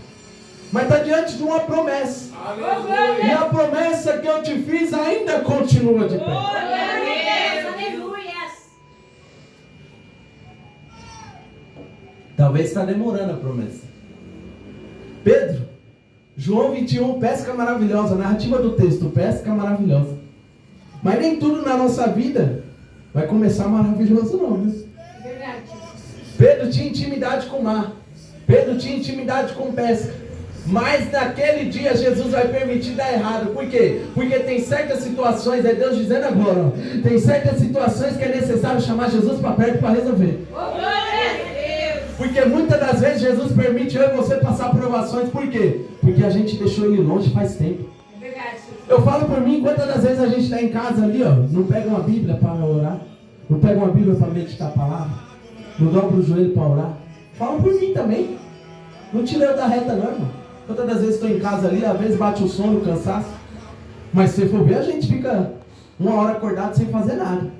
mas está diante de uma promessa. E a promessa que eu te fiz ainda continua de pé. Talvez está demorando a promessa. Pedro, João 21, pesca maravilhosa, narrativa do texto, pesca maravilhosa. Mas nem tudo na nossa vida vai começar maravilhoso não, viu? Pedro tinha intimidade com o mar. Pedro tinha intimidade com pesca. Mas naquele dia Jesus vai permitir dar errado. Por quê? Porque tem certas situações, é Deus dizendo agora, ó, tem certas situações que é necessário chamar Jesus para perto para resolver. Porque muitas das vezes Jesus permite eu e você passar provações. Por quê? Porque a gente deixou ele longe faz tempo. Eu falo por mim, quantas das vezes a gente está em casa ali, ó, não pega uma Bíblia para orar, não pega uma Bíblia para meditar a palavra, não dobra o joelho para orar. Falo por mim também. Não tirei eu da reta não, irmão. Quantas das vezes estou em casa ali, às vezes bate o sono, o cansaço. Mas se for ver, a gente fica uma hora acordado sem fazer nada.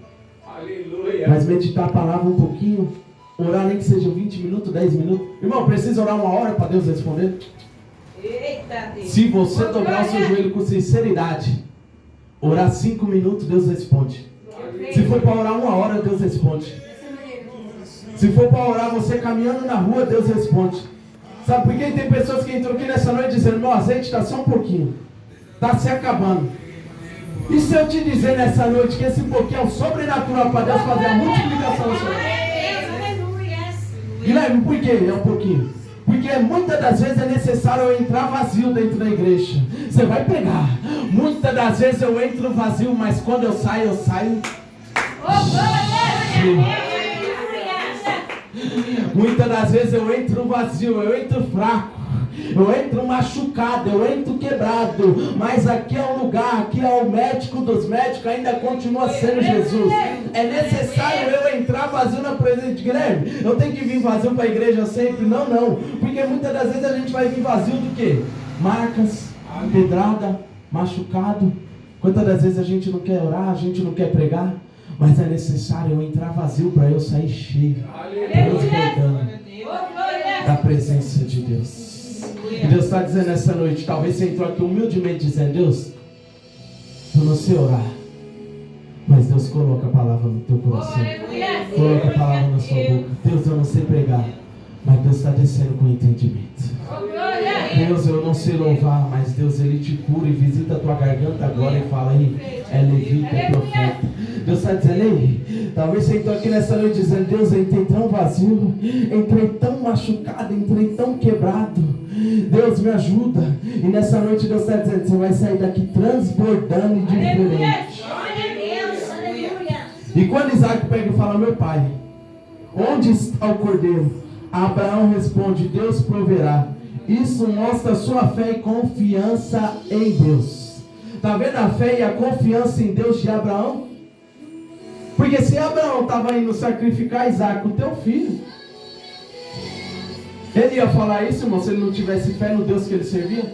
Aleluia. Mas meditar a palavra um pouquinho, orar nem que seja 20 minutos, 10 minutos. Irmão, precisa orar uma hora para Deus responder? Eita Deus. Se você dobrar o seu joelho com sinceridade, orar 5 minutos, Deus responde. Se for para orar uma hora, Deus responde. Se for para orar você caminhando na rua, Deus responde. Sabe por que tem pessoas que entram aqui nessa noite dizendo, meu azeite está só um pouquinho, está se acabando. E se eu te dizer nessa noite que esse pouquinho é o sobrenatural para Deus fazer a multiplicação da sua vida? Guilherme, por que é um pouquinho? Porque muitas das vezes é necessário eu entrar vazio dentro da igreja. Você vai pegar. Muitas das vezes eu entro vazio, mas quando eu saio Muitas das vezes eu entro vazio, eu entro fraco, eu entro machucado, eu entro quebrado. Mas aqui é um lugar, aqui é o médico dos médicos, ainda continua sendo Jesus. É necessário eu entrar vazio na presença de Guilherme. Eu tenho que vir vazio para a igreja sempre? Não. Porque muitas das vezes a gente vai vir vazio do quê? Marcas, pedrada, machucado. Quantas das vezes a gente não quer orar, a gente não quer pregar? Mas é necessário eu entrar vazio para eu sair cheio, transbordando da presença de Deus. E Deus está dizendo essa noite, talvez você entrou aqui humildemente dizendo, Deus, eu não sei orar, mas Deus coloca a palavra no teu coração, coloca a palavra na sua boca. Deus, eu não sei pregar, mas Deus está descendo com entendimento. Deus, eu não sei louvar, mas Deus, Ele te cura e visita a tua garganta agora e fala aí, é levita, é profeta. Deus está dizendo, ei, talvez você entrou aqui nessa noite dizendo, Deus, eu entrei tão vazio, entrei tão machucado, entrei tão quebrado. Deus, me ajuda. E nessa noite Deus está dizendo, você vai sair daqui transbordando e diferente. E quando Isaac pega e fala, meu pai, onde está o cordeiro? Abraão responde, Deus proverá. Isso mostra a sua fé e confiança em Deus. Está vendo a fé e a confiança em Deus de Abraão? Porque se Abraão estava indo sacrificar Isaac, o teu filho, ele ia falar isso, irmão, se ele não tivesse fé no Deus que ele servia?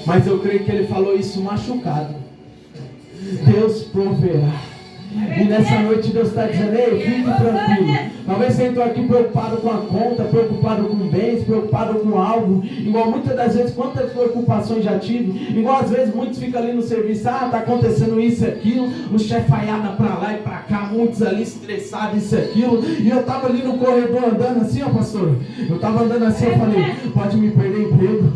Mas eu creio que ele falou isso machucado. Deus proverá. E nessa noite Deus está dizendo, ei, fique tranquilo. Talvez você entrou aqui preocupado com a conta, preocupado com bens, preocupado com algo. Igual muitas das vezes, quantas preocupações já tive. Igual às vezes muitos ficam ali no serviço, está acontecendo isso e aquilo. O chefaiada para lá e para cá, muitos ali estressados, isso e aquilo. E eu estava ali no corredor andando assim, ó pastor. Eu estava andando assim, eu falei, pode me perder emprego,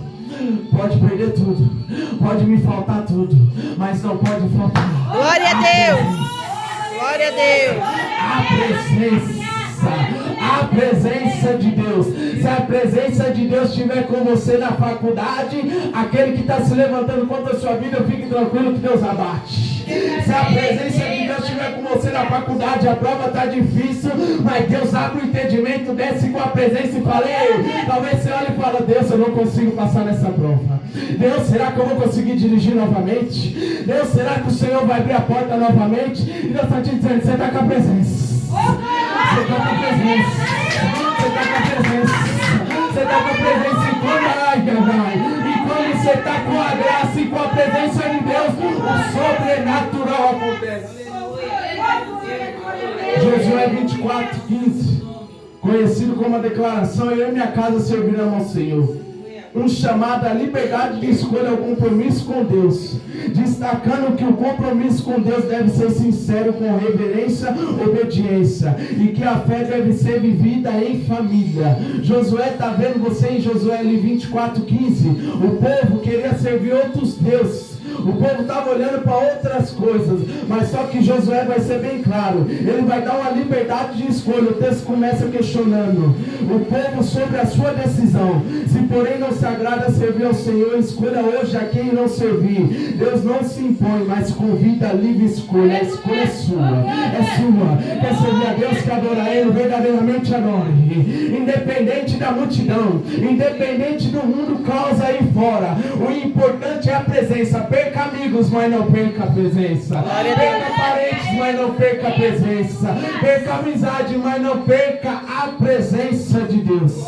pode perder tudo, pode me faltar tudo, mas não pode faltar. Glória a Deus! Glória a Deus! A presença de Deus. Se a presença de Deus estiver com você na faculdade, aquele que está se levantando contra a sua vida, fique tranquilo que Deus abate. Se a presença de Deus estiver com você na faculdade, a prova está difícil, mas Deus abre o entendimento, desce com a presença e fala, ei, talvez você olhe e fala, Deus, eu não consigo passar nessa prova. Deus, será que eu vou conseguir dirigir novamente? Deus, será que o Senhor vai abrir a porta novamente? E Deus está te dizendo, você está com a presença. Você está com a presença. Você está com a presença. Você está com a presença e quando você está com a graça e com a presença de Deus, o sobrenatural acontece. Josué 24:15, conhecido como a declaração, eu e minha casa serviremos ao Senhor. um chamado à liberdade de escolha, ao compromisso com Deus, destacando que o compromisso com Deus deve ser sincero, com reverência, obediência, e que a fé deve ser vivida em família. Josué está vendo você em Josué 24:15, o povo queria servir outros deuses. O povo estava olhando para outras coisas, mas só que Josué vai ser bem claro, ele vai dar uma liberdade de escolha. O texto começa questionando o povo sobre a sua decisão. Se porém não se agrada servir ao Senhor, escolha hoje a quem não servir. Deus não se impõe, mas convida a livre escolha. A escolha é sua, é sua. Quer servir a Deus, que adorar Ele, verdadeiramente adore, independente da multidão, independente do mundo causa aí fora. O importante é a presença. Perca amigos, mas não perca a presença. Perca parentes, mas não perca a presença. Perca amizade, mas não perca a presença de Deus.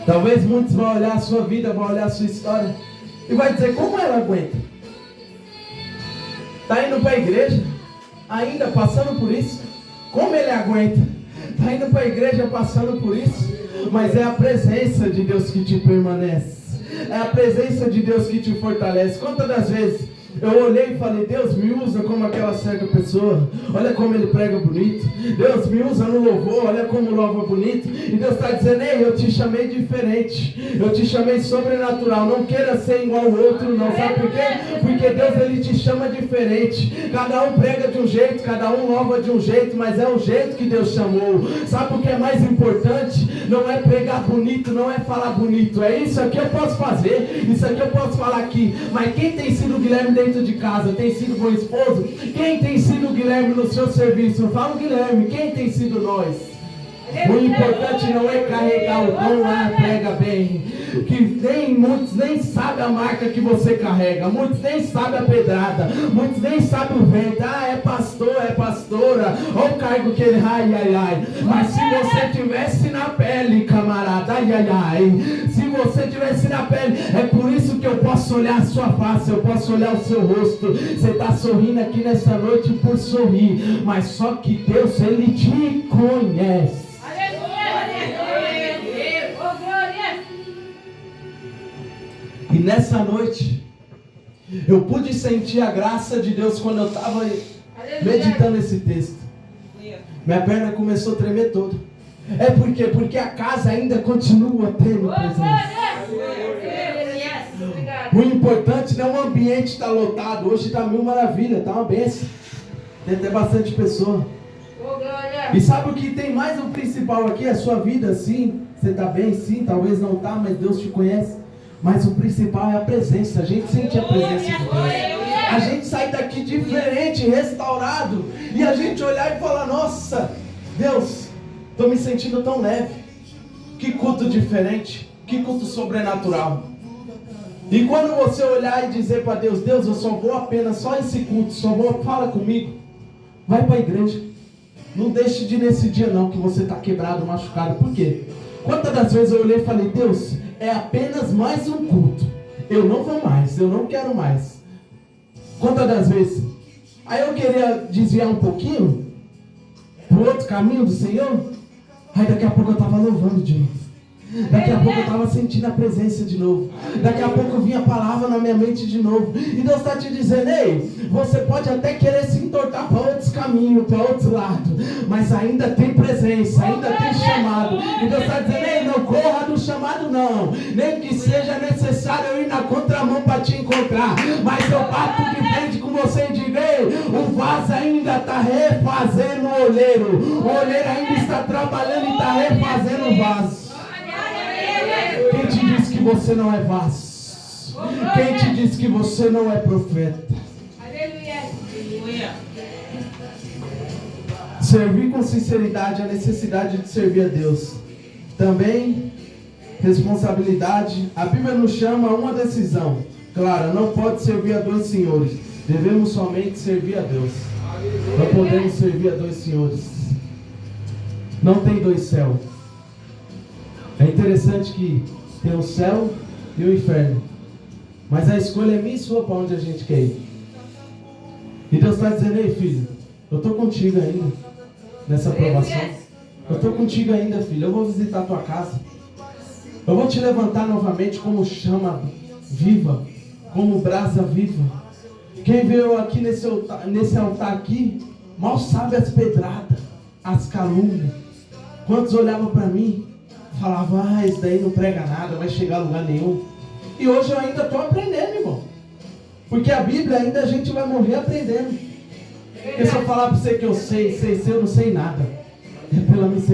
Talvez muitos vão olhar a sua vida, vão olhar a sua história e vai dizer: como ela aguenta? Está indo para a igreja, ainda passando por isso? Como ele aguenta? Está indo para a igreja passando por isso? Mas é a presença de Deus que te permanece. É a presença de Deus que te fortalece. Quantas das vezes eu olhei e falei: Deus me usa como aquela certa pessoa, olha como ele prega bonito. Deus me usa no louvor, olha como louva bonito. E Deus está dizendo: ei, eu te chamei diferente, eu te chamei sobrenatural. Não queira ser igual ao outro não. Sabe por quê? Porque Deus, ele te chama diferente. Cada um prega de um jeito, cada um louva de um jeito, mas é o jeito que Deus chamou. Sabe o que é mais importante? Não é pregar bonito, não é falar bonito. É isso aqui eu posso fazer, isso aqui eu posso falar aqui. Mas quem tem sido o Guilherme dentro de casa? Tem sido bom esposo? Quem tem sido o Guilherme no seu serviço? Fala o Guilherme, quem tem sido nós? O importante não é carregar o dom, prega bem. Que muitos nem sabem a marca que você carrega, muitos nem sabem a pedrada, muitos nem sabem o vento. É pastor, é pastora, olha o cargo que ele, ai, ai, ai. Mas se você tivesse na pele, camarada, ai, ai, ai. Se você tivesse na pele, é por isso que eu posso olhar a sua face, eu posso olhar o seu rosto. Você está sorrindo aqui nessa noite por sorrir, mas só que Deus, ele te conhece. E nessa noite, eu pude sentir a graça de Deus quando eu estava meditando esse texto. Minha perna começou a tremer toda. É por quê? Porque a casa ainda continua tendo presença. O importante não é o ambiente estar lotado. Hoje está mil maravilha, está uma benção. Tem até bastante pessoa. E sabe o que tem mais um principal aqui? A sua vida, sim. Você está bem, sim. Talvez não está, mas Deus te conhece. Mas o principal é a presença. A gente sente a presença de Deus. A gente sai daqui diferente, restaurado. E a gente olhar e falar: nossa, Deus, estou me sentindo tão leve. Que culto diferente. Que culto sobrenatural. E quando você olhar e dizer para Deus: Deus, eu só vou apenas só esse culto, só vou, fala comigo. Vai para a igreja. Não deixe de ir nesse dia não, que você está quebrado, machucado. Por quê? Quantas das vezes eu olhei e falei: Deus, é apenas mais um culto. Eu não vou mais, eu não quero mais. Quantas das vezes? Aí eu queria desviar um pouquinho para o outro caminho do Senhor. Aí daqui a pouco eu estava louvando de novo. Daqui a pouco eu estava sentindo a presença de novo. Daqui a pouco vinha a palavra na minha mente de novo. E Deus está te dizendo: ei, você pode até querer se entortar para outros caminhos, para outros lados, mas ainda tem presença, ainda tem chamado. E Deus está dizendo: ei, não corra do chamado não. Nem que seja necessário eu ir na contramão para te encontrar. Mas eu bato de frente com você e digo: ei, o vaso ainda está refazendo o olheiro. O olheiro ainda está trabalhando e está refazendo o vaso. Quem te disse que você não é vaso? Quem te disse que você não é profeta? Servir com sinceridade, a necessidade de servir a Deus. Também responsabilidade. A Bíblia nos chama a uma decisão. Claro, não pode servir a dois senhores. Devemos somente servir a Deus. Não podemos servir a dois senhores. Não tem dois céus. É interessante que tem o céu e o inferno. Mas a escolha é minha e sua para onde a gente quer ir. E Deus está dizendo: ei filho, eu estou contigo ainda. nessa provação. Eu estou contigo ainda, filho. Eu vou visitar a tua casa. Eu vou te levantar novamente como chama viva, como brasa viva. Quem veio aqui nesse altar aqui, mal sabe as pedradas, as calúnias. Quantos olhavam para mim, falavam, esse daí não prega nada, vai chegar a lugar nenhum. E hoje eu ainda estou aprendendo, irmão. Porque a Bíblia ainda a gente vai morrer aprendendo. Porque se eu falar para você que eu sei, eu não sei nada. É pela misericórdia.